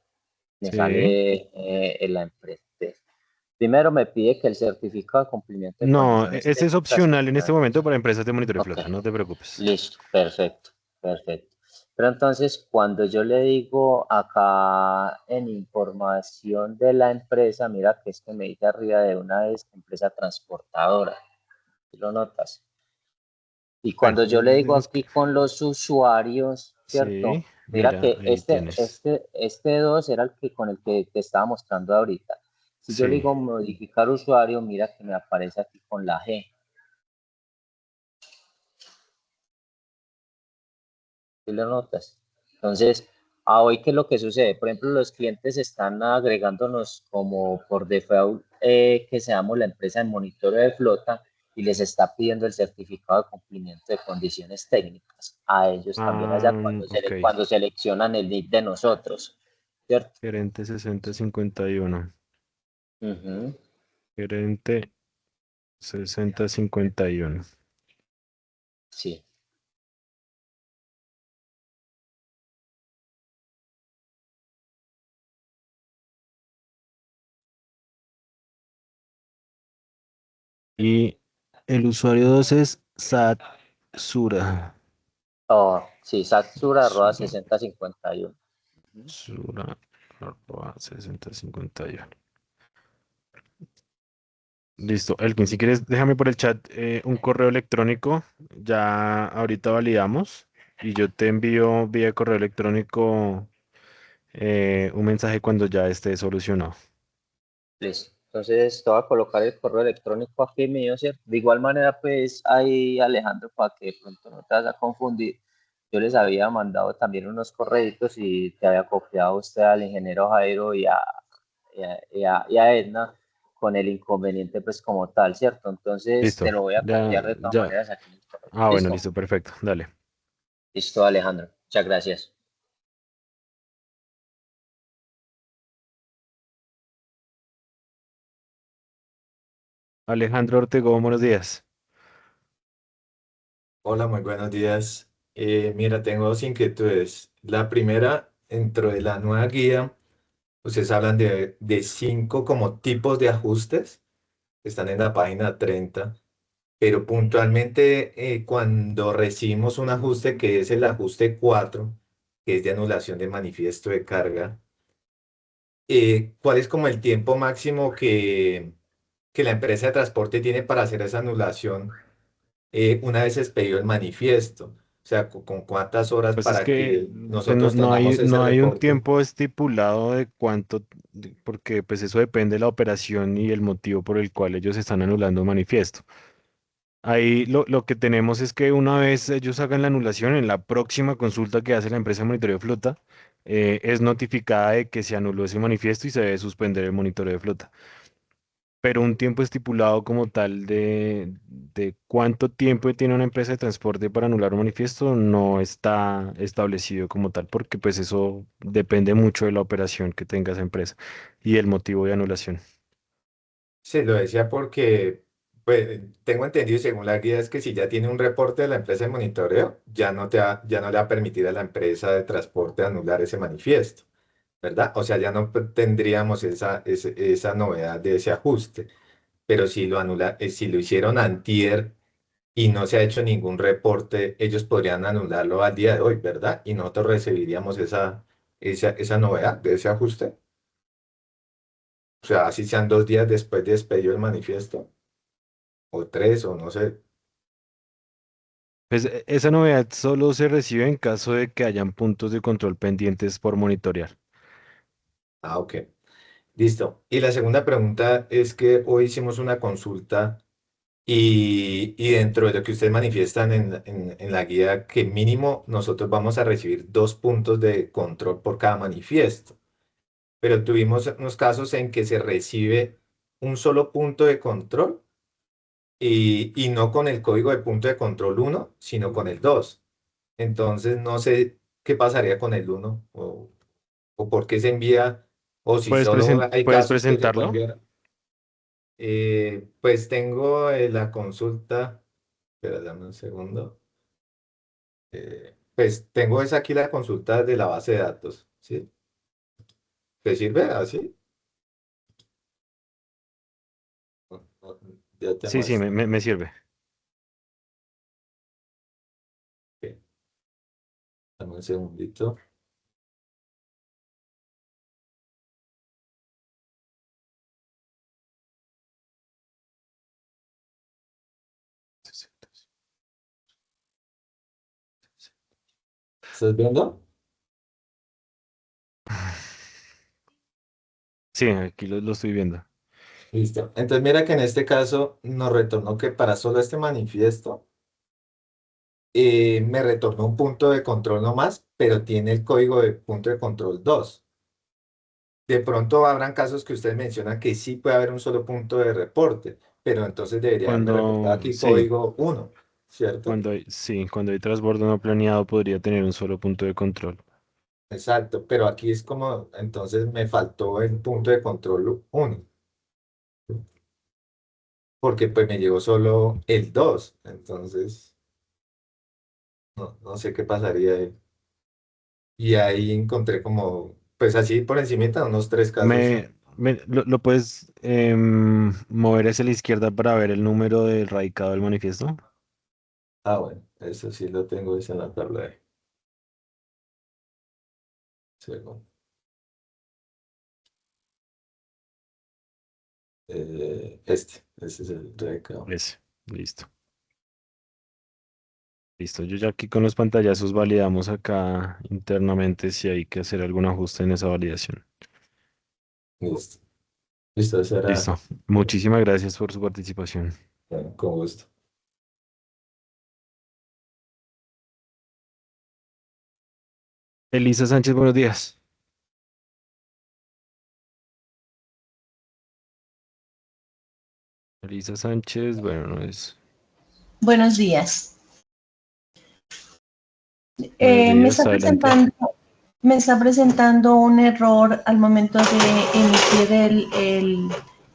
Me Sí. sale en la empresa. Primero me pide que el certificado de cumplimiento de No, condiciones ese es técnicas. opcional en este momento para empresas de monitoreo de Ok, flota, no te preocupes. listo, perfecto, perfecto. Pero entonces, cuando yo le digo acá en información de la empresa, mira que es que me dice arriba de una vez empresa transportadora. ¿Sí lo notas? Y cuando yo le digo aquí con los usuarios, ¿cierto? Sí, Mira mira, que ahí tienes. este 2 era el que con el que te estaba mostrando ahorita. Si yo le Sí, digo modificar usuario, mira que me aparece aquí con la G. ¿Sí lo notas? Entonces, hoy, ¿qué es lo que sucede? Por ejemplo, los clientes están agregándonos como por default que seamos la empresa de monitoreo de flota y les está pidiendo el certificado de cumplimiento de condiciones técnicas a ellos también allá ok. cuando seleccionan el NIC de nosotros, ¿cierto? Gerente 6051. Ujú. Gerente 6051. Sí. Y el usuario 2 es Satsura. Oh, sí, Satsura arroba Sura, 6051. Sura, arroba 6051. Listo. Elkin, si quieres, déjame por el chat un correo electrónico. Ya ahorita validamos y yo te envío vía correo electrónico un mensaje cuando ya esté solucionado. Listo. Entonces, te voy a colocar el correo electrónico aquí mío, ¿cierto? De igual manera, pues, ahí, Alejandro, para que de pronto no te vas a confundir, yo les había mandado también unos correitos y te había copiado usted al ingeniero Jairo y a Edna con el inconveniente, pues, como tal, ¿cierto? Entonces, Listo. te lo voy a Ya, cambiar de todas ya. maneras aquí en el correo. Ah, bueno, ¿Listo? listo, perfecto. Dale. Listo, Alejandro. Muchas gracias. Alejandro Ortegón, buenos días. Hola, muy buenos días. Mira, tengo dos inquietudes. La primera, dentro de la nueva guía, ustedes hablan de cinco como tipos de ajustes que están en la página 30, pero puntualmente cuando recibimos un ajuste que es el ajuste 4, que es de anulación de manifiesto de carga, ¿cuál es como el tiempo máximo que la empresa de transporte tiene para hacer esa anulación una vez expedido el manifiesto? O sea, con cuántas horas Pues es para que que pues no, nosotros tengamos ese no hay un reporte. tiempo estipulado de cuánto, porque pues eso depende de la operación y el motivo por el cual ellos están anulando un manifiesto. Ahí lo que tenemos es que una vez ellos hagan la anulación, en la próxima consulta que hace la empresa de monitoreo de flota, es notificada de que se anuló ese manifiesto y se debe suspender el monitoreo de flota. Pero un tiempo estipulado como tal de cuánto tiempo tiene una empresa de transporte para anular un manifiesto no está establecido como tal, porque pues eso depende mucho de la operación que tenga esa empresa y el motivo de anulación. Se lo decía porque pues, tengo entendido, según la guía, es que si ya tiene un reporte de la empresa de monitoreo, ya no le va a permitir a la empresa de transporte anular ese manifiesto, ¿verdad? O sea, ya no tendríamos esa novedad de ese ajuste. Pero si lo hicieron antier y no se ha hecho ningún reporte, ellos podrían anularlo al día de hoy, ¿verdad? Y nosotros recibiríamos esa novedad de ese ajuste. O sea, así sean 2 días después de expedido el manifiesto, o 3, o no sé. Pues esa novedad solo se recibe en caso de que hayan puntos de control pendientes por monitorear. Ah, ok. Listo. Y la segunda pregunta es que hoy hicimos una consulta y dentro de lo que ustedes manifiestan en la guía, que mínimo nosotros vamos a recibir 2 puntos de control por cada manifiesto. Pero tuvimos unos casos en que se recibe un solo punto de control y no con el código de punto de control 1, sino con el 2. Entonces, no sé qué pasaría con el 1 o por qué se envía, o si solo hay ¿Puedes casos que se puede presentarlo? enviar. Pues tengo la consulta, espera, dame un segundo. Pues tengo es aquí la consulta de la base de datos, ¿sí? ¿Te sirve así? Ya te Sí, sí, muestro. me sirve. Ok, dame un segundito. ¿Estás viendo? Sí, aquí lo estoy viendo. Listo. Entonces mira que en este caso nos retornó que para solo este manifiesto me retornó un punto de control nomás, pero tiene el código de punto de control 2. De pronto habrán casos que ustedes mencionan que sí puede haber un solo punto de reporte, pero entonces debería haberme reportado aquí Sí, código 1, ¿cierto? cuando hay transbordo no planeado podría tener un solo punto de control. Exacto, pero aquí es como, entonces me faltó el punto de control 1, porque pues me llegó solo el 2, entonces no sé qué pasaría ahí. Y ahí encontré como, pues así por encimita, unos 3 casos. ¿Lo puedes mover hacia la izquierda para ver el número del radicado del manifiesto? Ah, bueno, eso sí lo tengo es en la tabla de segundo. Ese es el recado. Ese, listo. Listo, yo ya aquí con los pantallazos validamos acá internamente si hay que hacer algún ajuste en esa validación. Listo. Listo, eso era, Listo. Muchísimas gracias por su participación. bueno, con gusto. Elisa Sánchez, buenos días. Elisa Sánchez, bueno, no es. Buenos días. Buenos Me días, está adelante. presentando un error al momento de emitir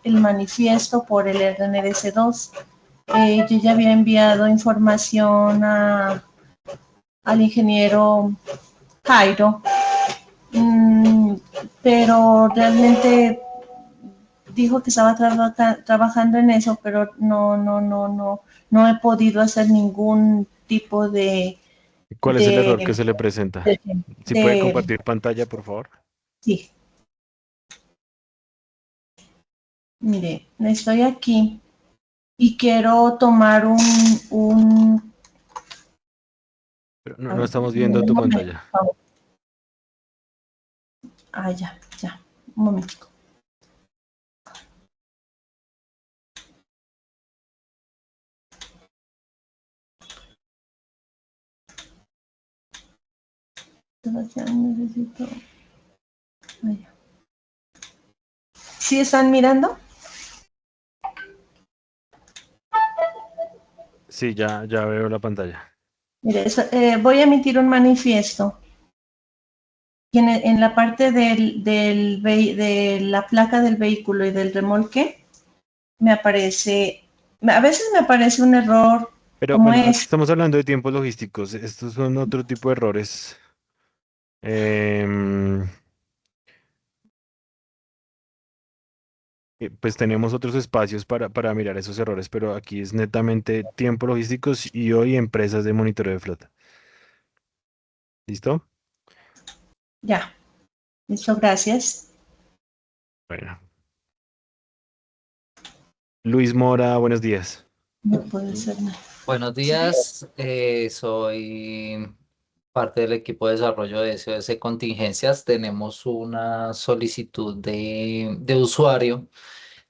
el manifiesto por el RNDC2. Yo ya había enviado información al ingeniero Jairo, pero realmente dijo que estaba trabajando en eso, pero no he podido hacer ningún tipo ¿Cuál es el error que se le presenta? de, Si puede de compartir pantalla, por favor. sí, mire, estoy aquí y quiero tomar Pero a no ver, estamos un viendo tu momento, pantalla. por favor. Ah, ya, un momentico. Sebastián, necesito. Ah, ya. ¿Sí están mirando? Sí, ya veo la pantalla. Mire, voy a emitir un manifiesto. Y en la parte de la placa del vehículo y del remolque, me aparece, a veces me aparece un error Pero como bueno, aquí es. estamos hablando de tiempos logísticos. Estos son otro tipo de errores. Em, pues tenemos otros espacios para mirar esos errores, pero aquí es netamente tiempos logísticos y hoy empresas de monitoreo de flota. ¿Listo? Ya. Listo, gracias. Bueno. Luis Mora, buenos días. No puede ser nada. Buenos días, soy parte del equipo de desarrollo de SOS Contingencias. Tenemos una solicitud de usuario.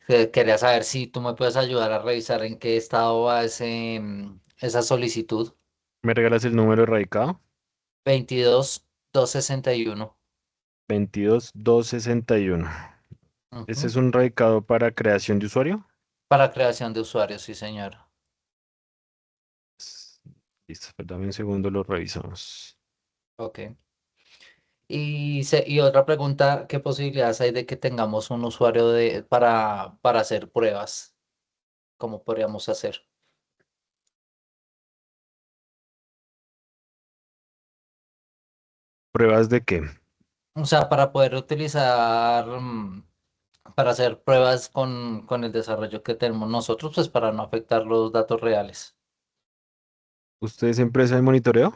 Quería saber si tú me puedes ayudar a revisar en qué estado va esa solicitud. ¿Me regalas el número erradicado? 22261. 22261. ¿Este Ujú. es un radicado para creación de usuario? Para creación de usuarios, sí, señor. Listo, pues dame un segundo, lo revisamos. Ok. Y otra pregunta, ¿qué posibilidades hay de que tengamos un usuario para hacer pruebas? ¿Cómo podríamos hacer? ¿Pruebas de qué? O sea, para poder utilizar, para hacer pruebas con el desarrollo que tenemos nosotros, pues para no afectar los datos reales. ¿Usted es empresa de monitoreo?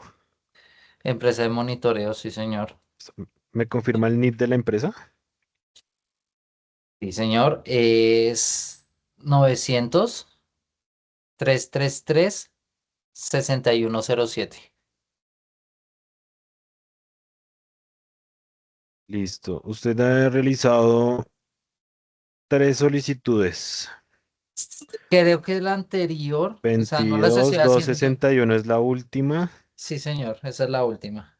Empresa de monitoreo, sí, señor. ¿Me confirma el NIP de la empresa? Sí, señor. Es 900-333-6107. Listo. Usted ha realizado 3 solicitudes. Creo que la anterior, o sea, no las estoy 22 haciendo. 261 es la última. Sí, señor, esa es la última.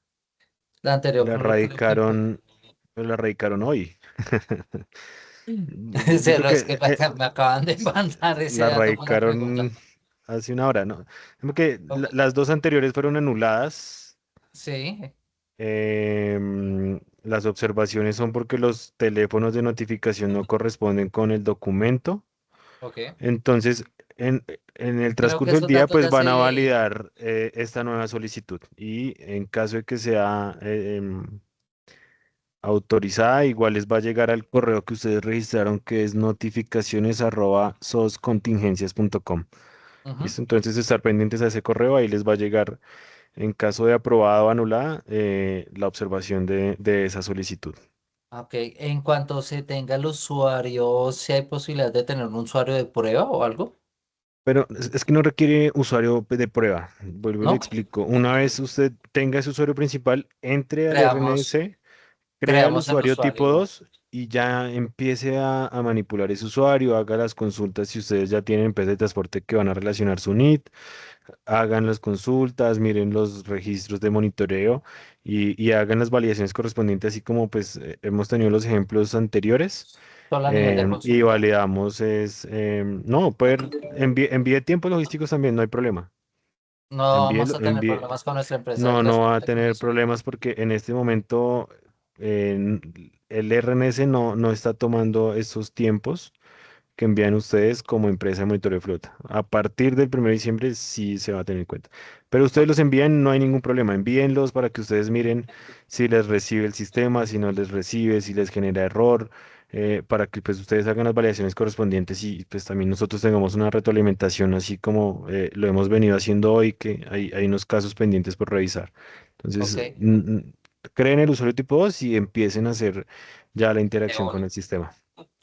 La anterior La fue lo que le explico. radicaron, la radicaron hoy. Yo creo Pero que es que me acaban de mandar ese la dato con la pregunta. radicaron hace una hora, ¿no? Como que Ok. las dos anteriores fueron anuladas. Sí, Las observaciones son porque los teléfonos de notificación no corresponden con el documento. ok. Entonces, en el Creo que transcurso del esos día, datos pues ya van a se... validar esta nueva solicitud. Y en caso de que sea autorizada, igual les va a llegar al correo que ustedes registraron, que es notificaciones@soscontingencias.com. Ujú. ¿Listo? Entonces, estar pendientes a ese correo, ahí les va a llegar, en caso de aprobada o anulada, la observación de esa solicitud. Ok, en cuanto se tenga el usuario, si hay posibilidad de tener un usuario de prueba o algo, Pero es que no requiere usuario de prueba. Vuelvo y le ¿no? explico. Una vez usted tenga ese usuario principal, entre al Creamos, RNS, crea el creamos el usuario tipo usuario. 2 y ya empiece a manipular ese usuario, haga las consultas si ustedes ya tienen empresas de transporte que van a relacionar su NIT, hagan las consultas, miren los registros de monitoreo y hagan las validaciones correspondientes, así como pues hemos tenido los ejemplos anteriores. Solo a nivel de Y consulta. validamos no, envíe tiempos logísticos también, no hay problema. No vamos Envíelo, a tener problemas con nuestra empresa de no, no va a transporte con tener eso. problemas porque en este momento el RNS no está tomando esos tiempos que envían ustedes como empresa de monitoreo de flota. A partir del 1 de diciembre sí se va a tener en cuenta. Pero ustedes los envían, no hay ningún problema. Envíenlos para que ustedes miren si les recibe el sistema, si no les recibe, si les genera error, para que pues ustedes hagan las validaciones correspondientes y pues también nosotros tengamos una retroalimentación así como lo hemos venido haciendo hoy, que hay unos casos pendientes por revisar. Ok, Entonces, creen el usuario tipo 2 y empiecen a hacer ya la de interacción con una. el sistema.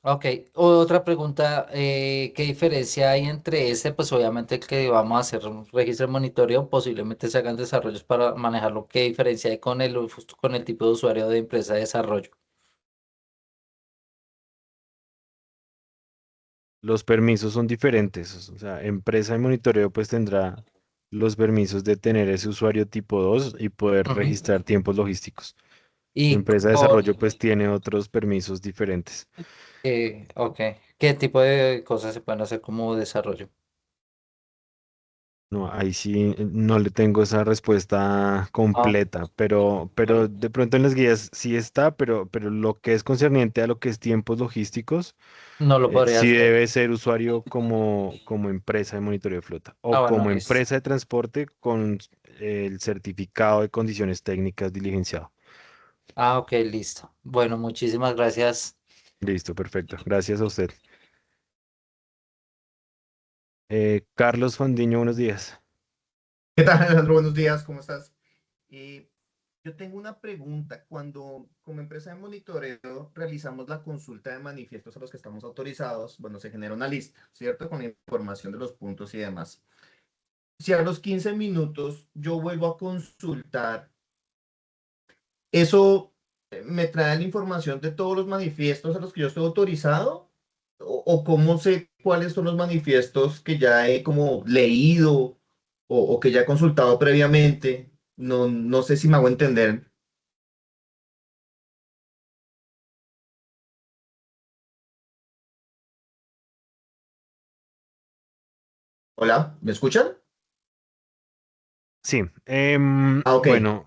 Ok, otra pregunta, ¿qué diferencia hay entre ese? Pues obviamente el que vamos a hacer un registro de monitoreo, posiblemente se hagan desarrollos para manejarlo. ¿Qué diferencia hay justo con el tipo de usuario de empresa de desarrollo? Los permisos son diferentes, o sea, empresa de monitoreo pues tendrá los permisos de tener ese usuario tipo 2 y poder Ujú. registrar tiempos logísticos. Y Empresa de con, desarrollo pues tiene otros permisos diferentes. ok, ¿qué tipo de cosas se pueden hacer como desarrollo? No, ahí sí no le tengo esa respuesta Ah, completa, pero bueno, de pronto en las guías sí está, pero lo que es concerniente a lo que es tiempos logísticos, no lo podría sí hacer. debe ser usuario como empresa de monitoreo de flota Ah, o bueno, como listo. empresa de transporte con el certificado de condiciones técnicas diligenciado. Ah, ok, listo. Bueno, muchísimas gracias. Listo, perfecto. Gracias a usted. Carlos Fandiño, buenos días. ¿Qué tal, Alejandro? Buenos días, ¿cómo estás? Eh, Yo tengo una pregunta. Cuando como empresa de monitoreo realizamos la consulta de manifiestos a los que estamos autorizados, bueno, se genera una lista, ¿cierto? Con la información de los puntos y demás. Si a los 15 minutos yo vuelvo a consultar, ¿eso me trae la información de todos los manifiestos a los que yo estoy autorizado? ¿O cómo sé cuáles son los manifiestos que ya he como leído o que ya he consultado previamente? No, no sé si me hago entender. Hola, ¿me escuchan? Sí, Ok. bueno,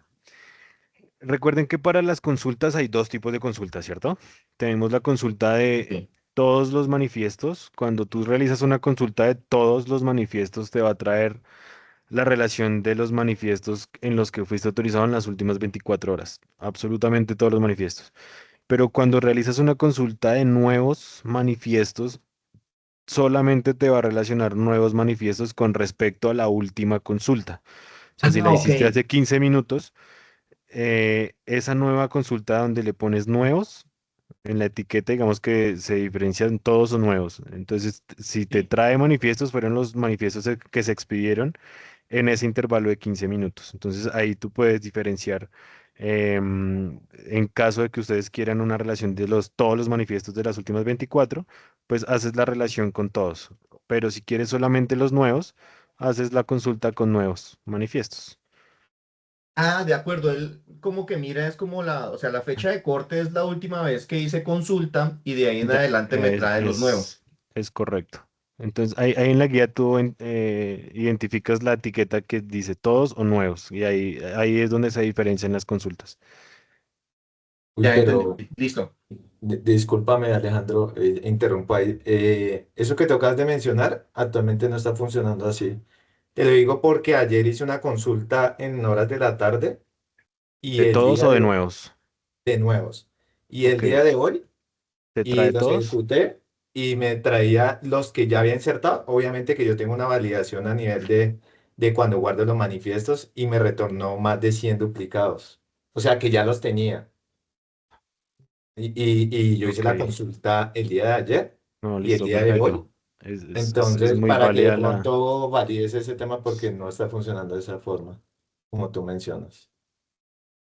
recuerden que para las consultas hay dos tipos de consultas, ¿cierto? Tenemos la consulta de Sí. todos los manifiestos. Cuando tú realizas una consulta de todos los manifiestos, te va a traer la relación de los manifiestos en los que fuiste autorizado en las últimas 24 horas. Absolutamente todos los manifiestos. Pero cuando realizas una consulta de nuevos manifiestos, solamente te va a relacionar nuevos manifiestos con respecto a la última consulta. O sea, si la Ok. hiciste hace 15 minutos, esa nueva consulta donde le pones nuevos, en la etiqueta, digamos que se diferencian todos o nuevos. Entonces, si te Sí. trae manifiestos, fueron los manifiestos que se expidieron en ese intervalo de 15 minutos. Entonces, ahí tú puedes diferenciar, en caso de que ustedes quieran una relación de todos los manifiestos de las últimas 24, pues haces la relación con todos. Pero si quieres solamente los nuevos, haces la consulta con nuevos manifiestos. Ah, de acuerdo. Él como que mira, es como o sea, la fecha de corte es la última vez que hice consulta y de ahí en Ya, adelante me trae los nuevos. es correcto. Entonces, ahí en la guía tú identificas la etiqueta que dice todos o nuevos, y ahí es donde se diferencian las consultas. Uy, Ya entendí. pero Listo. discúlpame, Alejandro, interrumpo ahí. Eso que tocas de mencionar actualmente no está funcionando así. Te lo digo porque ayer hice una consulta en horas de la tarde y ¿De el todos día o de de hoy, nuevos? de nuevos. Y el Ok, día de hoy, ¿te y trae los todos? ejecuté y me traía los que ya había insertado. Obviamente que yo tengo una validación a nivel de cuando guardo los manifiestos y me retornó más de 100 duplicados. O sea que ya los tenía. Y yo hice Ok, la consulta el día de ayer no, y el listo, día de hoy. perfecto. Es Entonces, muy para que de válida la... pronto valides ese tema porque no está funcionando de esa forma, como tú mencionas.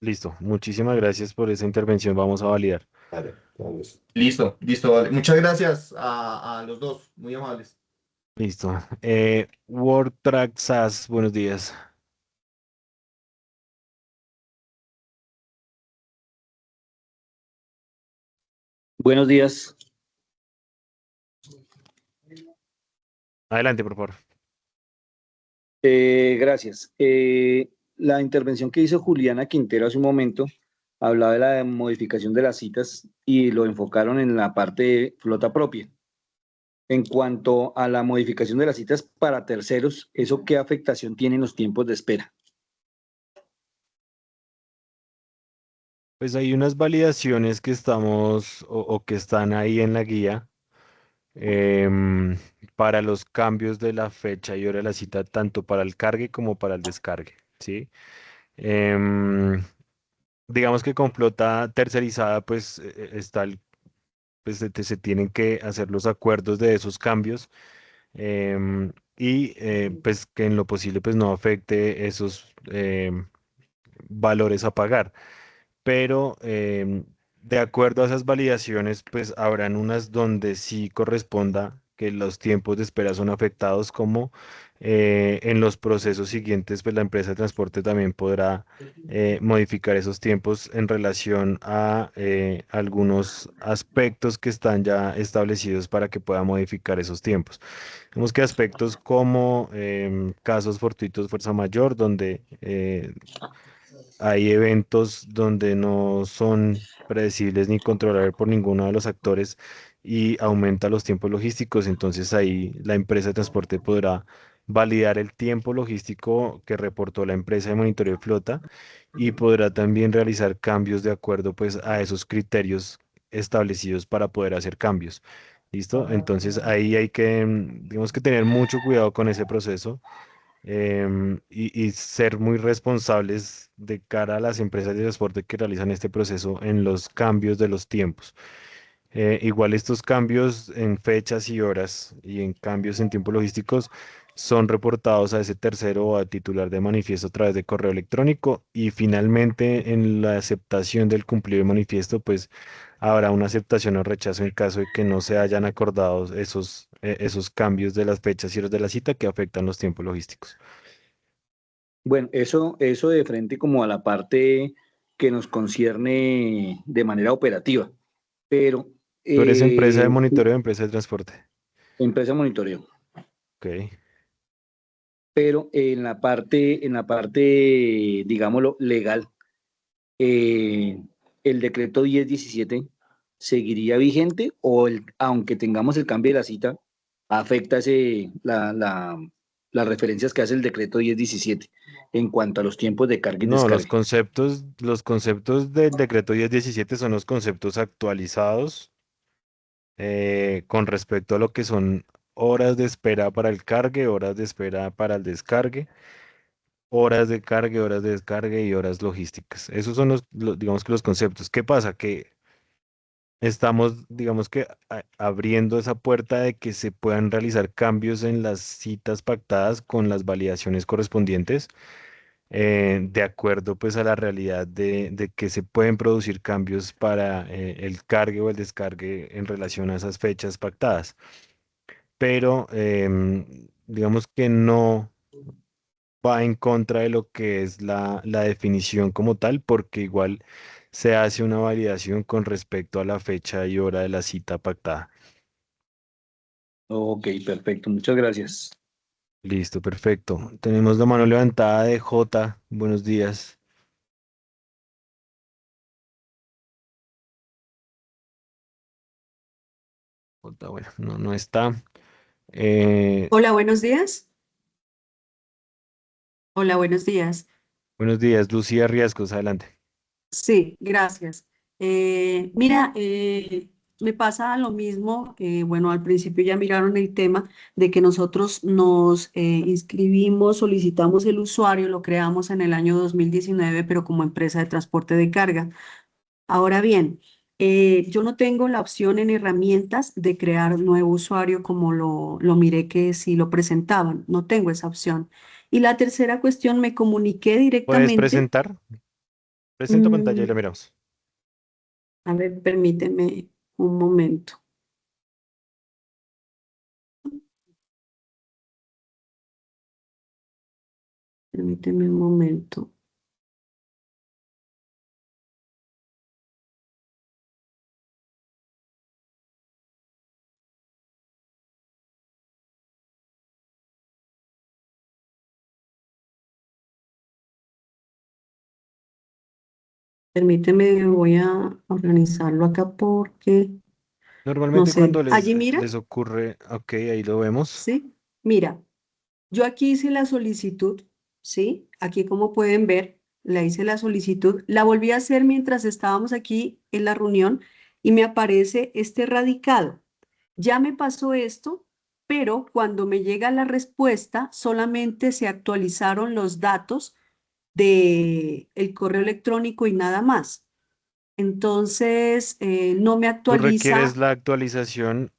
Listo, muchísimas gracias por esa intervención, vamos a validar. Vale, entonces, Listo, listo, vale. Muchas gracias a los dos, muy amables. Listo. WordTrack SAS, buenos días. Buenos días. Adelante, por favor. Gracias. La intervención que hizo Juliana Quintero hace un momento hablaba de la modificación de las citas y lo enfocaron en la parte de flota propia. En cuanto a la modificación de las citas para terceros, ¿eso qué afectación tiene en los tiempos de espera? Pues hay unas validaciones que estamos o que están ahí en la guía, em, para los cambios de la fecha y hora de la cita, tanto para el cargue como para el descargue, ¿sí? Em, digamos que con flota tercerizada, pues pues se tienen que hacer los acuerdos de esos cambios, y pues que en lo posible pues no afecte esos valores a pagar. Pero de acuerdo a esas validaciones, pues habrán unas donde sí corresponda que los tiempos de espera son afectados, como en los procesos siguientes, pues la empresa de transporte también podrá modificar esos tiempos en relación a algunos aspectos que están ya establecidos para que pueda modificar esos tiempos. Vemos que aspectos como casos fortuitos, fuerza mayor, donde hay eventos donde no son predecibles ni controlables por ninguno de los actores y aumenta los tiempos logísticos. Entonces ahí la empresa de transporte podrá validar el tiempo logístico que reportó la empresa de monitoreo de flota y podrá también realizar cambios de acuerdo pues a esos criterios establecidos para poder hacer cambios. ¿Listo? Entonces ahí hay que, digamos que tener mucho cuidado con ese proceso, y ser muy responsables de cara a las empresas de transporte que realizan este proceso en los cambios de los tiempos. Igual estos cambios en fechas y horas y en cambios en tiempos logísticos son reportados a ese tercero o a titular de manifiesto a través de correo electrónico y finalmente en la aceptación del cumplido de manifiesto pues habrá una aceptación o rechazo en caso de que no se hayan acordado esos cambios de las fechas y horas de la cita que afectan los tiempos logísticos. Bueno, eso de frente como a la parte que nos concierne de manera operativa, pero ¿Tú eres empresa de monitoreo o empresa de transporte? empresa de monitoreo. Ok. Pero en la parte, digámoslo, legal, el decreto 1017 seguiría vigente o aunque tengamos el cambio de la cita, afecta las referencias que hace el decreto 1017 en cuanto a los tiempos de carga y No, descarga. los conceptos del decreto 1017 son los conceptos actualizados con respecto a lo que son horas de espera para el cargue, horas de espera para el descargue, horas de cargue, horas de descargue y horas logísticas. Esos son digamos que los conceptos. ¿Qué pasa? Que estamos, digamos que abriendo esa puerta de que se puedan realizar cambios en las citas pactadas con las validaciones correspondientes, de acuerdo pues a la realidad de que se pueden producir cambios para el cargue o el descargue en relación a esas fechas pactadas. Pero digamos que no va en contra de lo que es la definición como tal, porque igual se hace una validación con respecto a la fecha y hora de la cita pactada. Ok, perfecto, muchas gracias. Listo, perfecto. Tenemos la mano levantada de J. Buenos días. J, bueno, no está. Hola, buenos días. Hola, buenos días. Buenos días, Lucía Riascos, adelante. Sí, gracias. Mira, me pasa lo mismo. Bueno, al principio ya miraron el tema de que nosotros nos inscribimos, solicitamos el usuario, lo creamos en el año 2019, pero como empresa de transporte de carga. Ahora bien, yo no tengo la opción en herramientas de crear nuevo usuario como lo miré que sí lo presentaban. No tengo esa opción. Y la tercera cuestión, me comuniqué ¿Puedes directamente. presentar? Presento pantalla y mm, la miramos. a ver, permíteme un momento. Permíteme un momento. Permíteme, voy a organizarlo acá porque, no Normalmente sé, cuando allí les mira, ocurre, ok, ahí lo vemos. ¿sí? Mira, yo aquí hice la solicitud, ¿sí? Aquí como pueden ver, la hice la solicitud, la volví a hacer mientras estábamos aquí en la reunión y me aparece este radicado. Ya me pasó esto, pero cuando me llega la respuesta, solamente se actualizaron los datos de el correo electrónico y nada más. Entonces, no me Tú requieres actualiza la actualización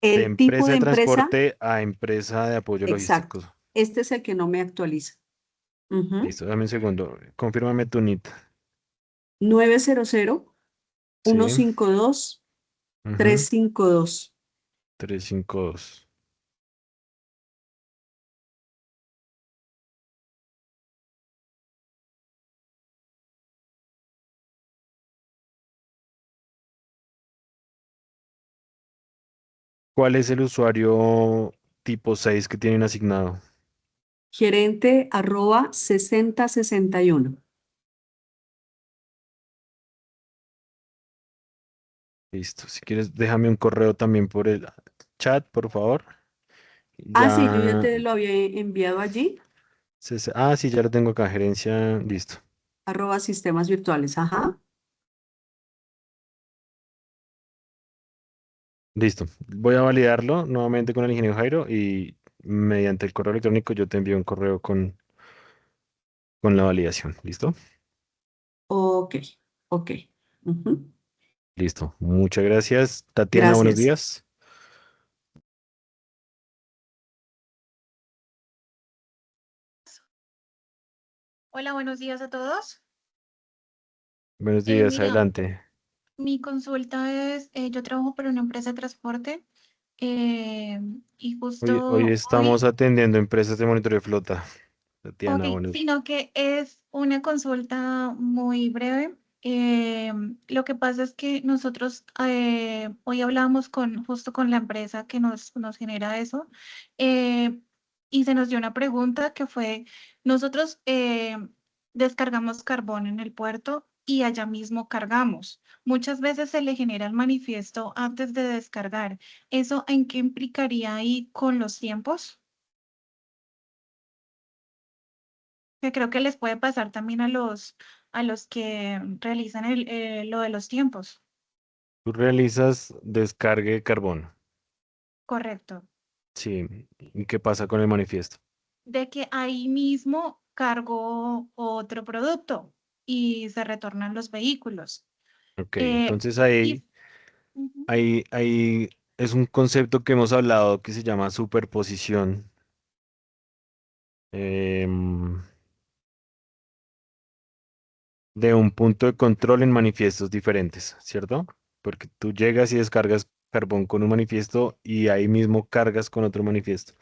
de el tipo empresa de de empresa. transporte a empresa de apoyo Exacto. logístico. Este es el que no me actualiza. Ujú. Listo, dame un segundo. Confírmame tu NIT. 900 Sí. 152 Ujú. 352. 352. ¿Cuál es el usuario tipo 6 que tienen asignado? Gerente @ 6061. Listo. Si quieres, déjame un correo también por el chat, por favor. Ah, sí, yo ya Ya. te lo había enviado allí. Sí, ya lo tengo acá, gerencia. Listo. @sistemas virtuales. Ajá. Listo. Voy a validarlo nuevamente con el ingeniero Jairo y mediante el correo electrónico yo te envío un correo con la validación. ¿Listo? Ok, ok. Ujú. Listo. Muchas gracias. Tatiana, buenos Gracias. días. Hola, buenos días a todos. Buenos días, Mira, adelante. mi consulta es, yo trabajo para una empresa de transporte eh, y Hoy justo estamos hoy, atendiendo empresas de monitoreo de flota. ok, Tatiana, buenos días. sino que es una consulta muy breve. Lo que pasa es que nosotros hoy hablamos justo con la empresa que nos genera eso eh, y se nos dio una pregunta que fue, nosotros descargamos carbón en el puerto y allá mismo cargamos. Muchas veces se le genera el manifiesto antes de descargar. ¿Eso en qué implicaría ahí con los tiempos? Que creo que les puede pasar también a los que realizan lo de los tiempos. Tú realizas descargue de carbón. Correcto. Sí. ¿Y qué pasa con el manifiesto? De que ahí mismo cargo otro producto y se retornan los vehículos. Ok, Eh, entonces y, ujú, ahí es un concepto que hemos hablado que se llama superposición. em, de un punto de control en manifiestos diferentes, ¿cierto? Porque tú llegas y descargas carbón con un manifiesto y ahí mismo cargas con otro manifiesto.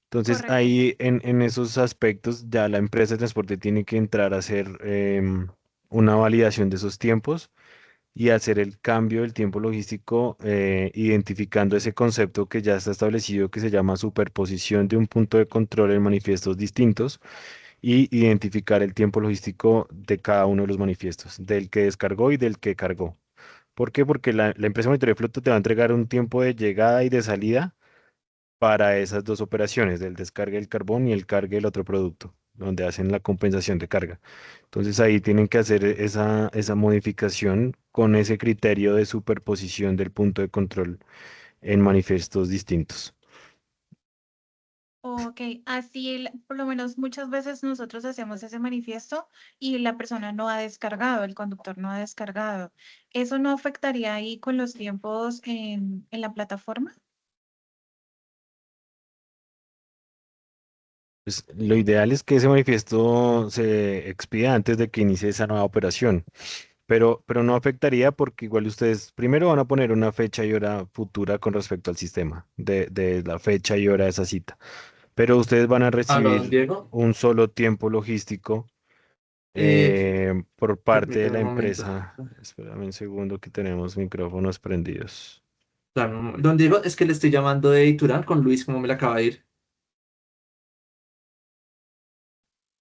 Entonces correcto. ahí en esos aspectos ya la empresa de transporte tiene que entrar a hacer una validación de esos tiempos y hacer el cambio del tiempo logístico identificando ese concepto que ya está establecido que se llama superposición de un punto de control en manifiestos distintos y identificar el tiempo logístico de cada uno de los manifiestos, del que descargó y del que cargó. ¿Por qué? Porque la empresa de monitoreo de flota te va a entregar un tiempo de llegada y de salida para esas dos operaciones, del descargue del carbón y el cargue del otro producto, donde hacen la compensación de carga. Entonces ahí tienen que hacer esa modificación con ese criterio de superposición del punto de control en manifiestos distintos. Ok, así por lo menos muchas veces nosotros hacemos ese manifiesto y la persona no ha descargado, el conductor no ha descargado. ¿Eso no afectaría ahí con los tiempos en la plataforma? Pues, lo ideal es que ese manifiesto se expida antes de que inicie esa nueva operación, pero no afectaría porque igual ustedes primero van a poner una fecha y hora futura con respecto al sistema de la fecha y hora de esa cita, pero ustedes van a Aló, don recibir Diego. un solo tiempo logístico Eh, por parte de Permítame la un momento. empresa. Espérame un segundo que tenemos micrófonos prendidos. Claro, don Diego, es que le estoy llamando de Iturán con Luis, como me la acaba de ir.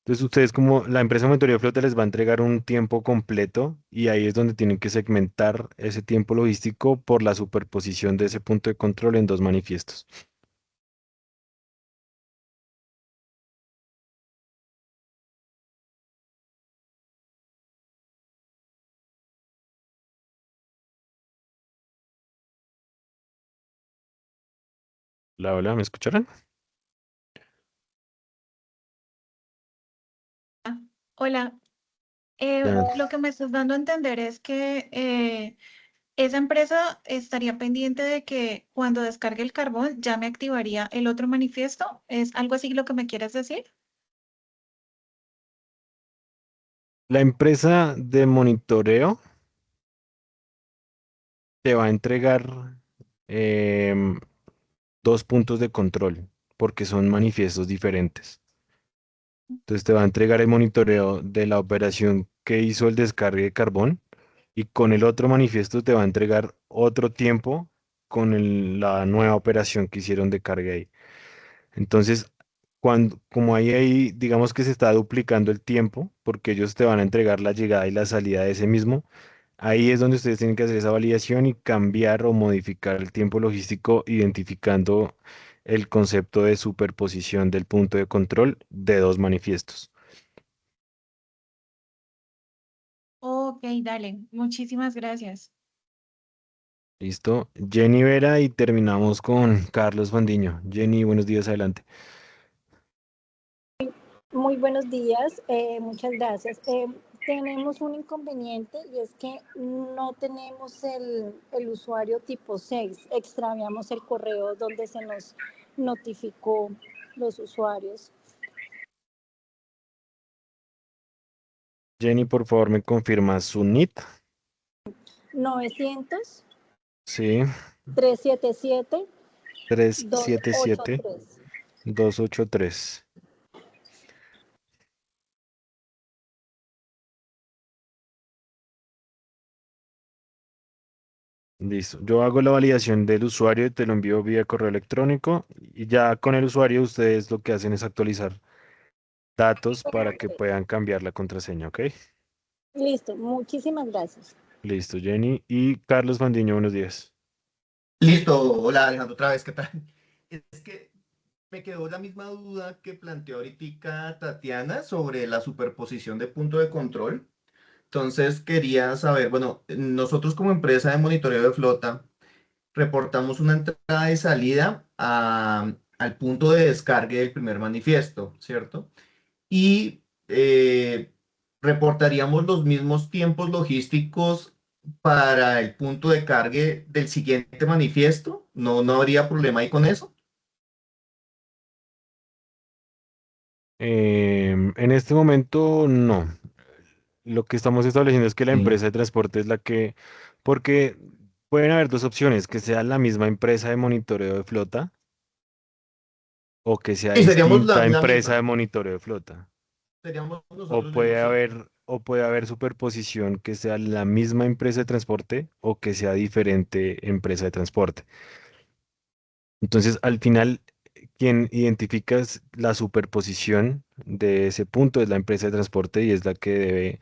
Entonces ustedes como la empresa de monitoría de flota les va a entregar un tiempo completo y ahí es donde tienen que segmentar ese tiempo logístico por la superposición de ese punto de control en dos manifiestos. Hola, ¿me escucharon? Hola, Ya. lo que me estás dando a entender es que esa empresa estaría pendiente de que cuando descargue el carbón ya me activaría el otro manifiesto. ¿Es algo así lo que me quieres decir? La empresa de monitoreo te va a entregar em, dos puntos de control porque son manifiestos diferentes. Entonces te va a entregar el monitoreo de la operación que hizo el descargue de carbón y con el otro manifiesto te va a entregar otro tiempo con la nueva operación que hicieron de carga ahí. Entonces, como ahí, digamos que se está duplicando el tiempo, porque ellos te van a entregar la llegada y la salida de ese mismo, ahí es donde ustedes tienen que hacer esa validación y cambiar o modificar el tiempo logístico, identificando el concepto de superposición del punto de control de dos manifiestos. Ok, dale. Muchísimas gracias. Listo. Jenny Vera y terminamos con Carlos Fandiño. Jenny, buenos días, adelante. Muy buenos días, muchas gracias. Tenemos un inconveniente y es que no tenemos el usuario tipo 6. Extraviamos el correo donde se nos notificó los usuarios. Jenny, por favor, me confirma su NIT. 900 Sí, 377 377 283. 283. Listo. Yo hago la validación del usuario y te lo envío vía correo electrónico y ya con el usuario ustedes lo que hacen es actualizar datos para que puedan cambiar la contraseña, ¿ok? Listo, muchísimas gracias. Listo, Jenny. Y Carlos Fandiño, buenos días. Listo, hola Alejandro, otra vez, ¿qué tal? Es que me quedó la misma duda que planteó ahorita Tatiana sobre la superposición de punto de control. Entonces quería saber, bueno, nosotros como empresa de monitoreo de flota reportamos una entrada y salida al punto de descargue del primer manifiesto, ¿cierto? Y reportaríamos los mismos tiempos logísticos para el punto de cargue del siguiente manifiesto. No habría problema ahí con eso. En este momento no. Lo que estamos estableciendo es que la Sí. empresa de transporte es la que, porque pueden haber dos opciones, que sea la misma empresa de monitoreo de flota o que sea Y seríamos distinta la empresa de misma. monitoreo de flota. Seríamos O nosotros mismos, puede sí. haber, o puede haber superposición que sea la misma empresa de transporte o que sea diferente empresa de transporte. Entonces, al final, quien identifica la superposición de ese punto es la empresa de transporte y es la que debe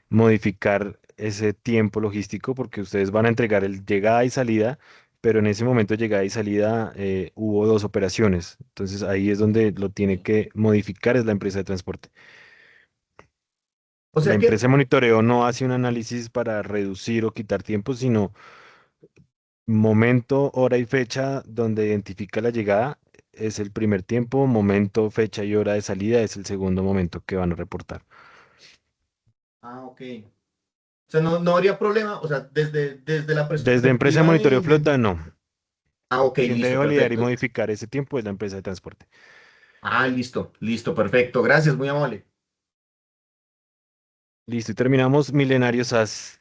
modificar ese tiempo logístico porque ustedes van a entregar el llegada y salida, pero en ese momento de llegada y salida hubo dos operaciones. Entonces, ahí es donde lo tiene que modificar es la empresa de transporte. O La sea que, empresa de monitoreo no hace un análisis para reducir o quitar tiempo, sino momento, hora y fecha donde identifica la llegada es el primer tiempo, momento, fecha y hora de salida es el segundo momento que van a reportar. ok. O sea, no habría problema, o sea, desde la Desde empresa de perspectiva monitoreo flota, no. Ok, Quien debe listo, validar y perfecto. modificar ese tiempo es la empresa de transporte. Listo, perfecto. Gracias, muy amable. Listo, y terminamos Milenarios SAS.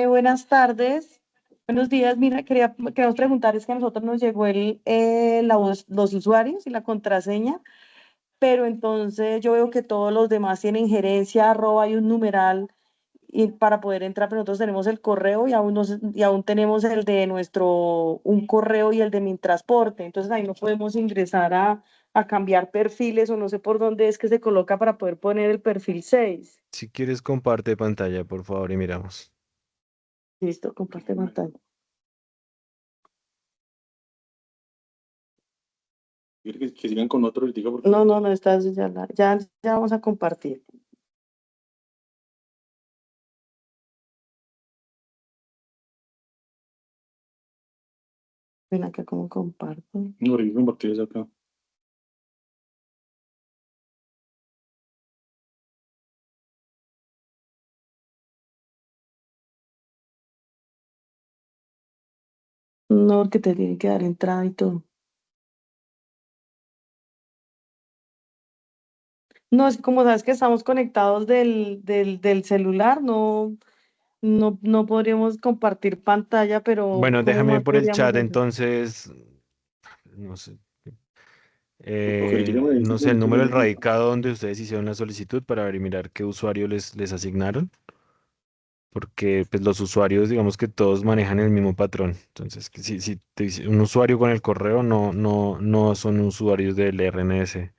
Buenas tardes. Buenos días. Mira, queríamos preguntar, es que a nosotros nos llegó los usuarios y la contraseña, pero entonces yo veo que todos los demás tienen gerencia, arroba y un numeral y para poder entrar, pero nosotros tenemos el correo y y aún tenemos el de un correo y el de Mintransporte. Entonces ahí no podemos ingresar a cambiar perfiles o no sé por dónde es que se coloca para poder poner el perfil 6. Si quieres, comparte pantalla, por favor, y miramos. Listo, comparte pantalla. Que sigan con otro ahorita porque No, estás ya vamos a compartir. Ven acá cómo comparto. no, yo compartí eso acá. No, porque te tiene que dar entrada y todo. No, es que como sabes que estamos conectados del celular, no podríamos compartir pantalla, pero Bueno, ¿cómo déjame más por el podríamos chat hacer? entonces, no sé. Ok, dígame No sé, el ahorita número yo del mismo. radicado donde ustedes hicieron la solicitud para ver y mirar qué usuario les asignaron, porque pues los usuarios, digamos que todos manejan el mismo patrón. Entonces, que si te dice un usuario con el correo no son usuarios del RNS.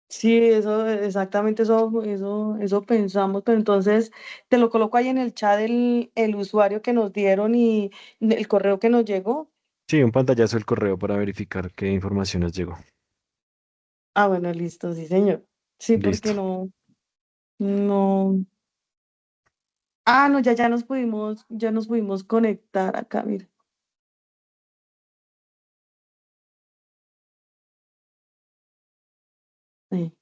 Sí, eso, exactamente eso pensamos, pero entonces te lo coloco ahí en el chat el usuario que nos dieron y el correo que nos llegó. Sí, un pantallazo del correo para verificar qué información nos llegó. Ah, bueno, listo, sí, señor. Sí, Listo. porque no. Ah, no, ya nos pudimos conectar acá, mira. Ahí.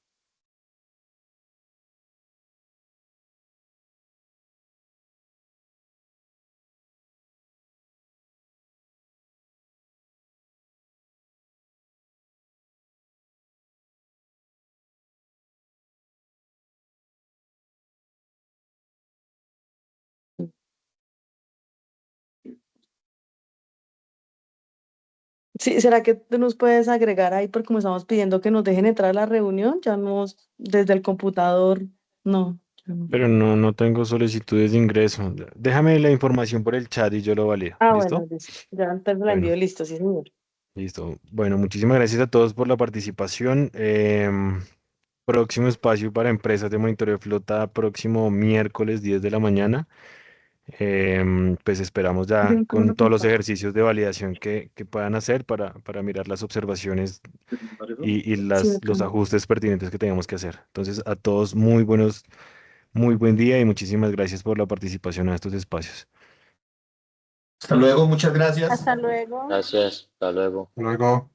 Sí, ¿será que tú nos puedes agregar ahí? Porque como estamos pidiendo que nos dejen entrar a la reunión, desde el computador, no. Ya no. Pero no tengo solicitudes de ingreso. Déjame la información por el chat y yo lo valido. Ah, ¿Listo? bueno, listo. Ya antes la Bueno, envío, listo, sí, señor. listo. Bueno, muchísimas gracias a todos por la participación. Próximo espacio para empresas de monitoreo de flota, próximo miércoles 10 de la mañana. Pues esperamos ya Bien, ¿cómo con lo todos los comparto? ejercicios de validación que puedan hacer para mirar las observaciones y Sí, los acá. ajustes pertinentes que tengamos que hacer. Entonces, a todos muy buen día y muchísimas gracias por la participación a estos espacios. Hasta luego, muchas gracias. Hasta luego. Gracias, hasta luego. Luego.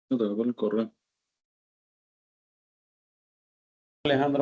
No te veo por el correo. Alejandro.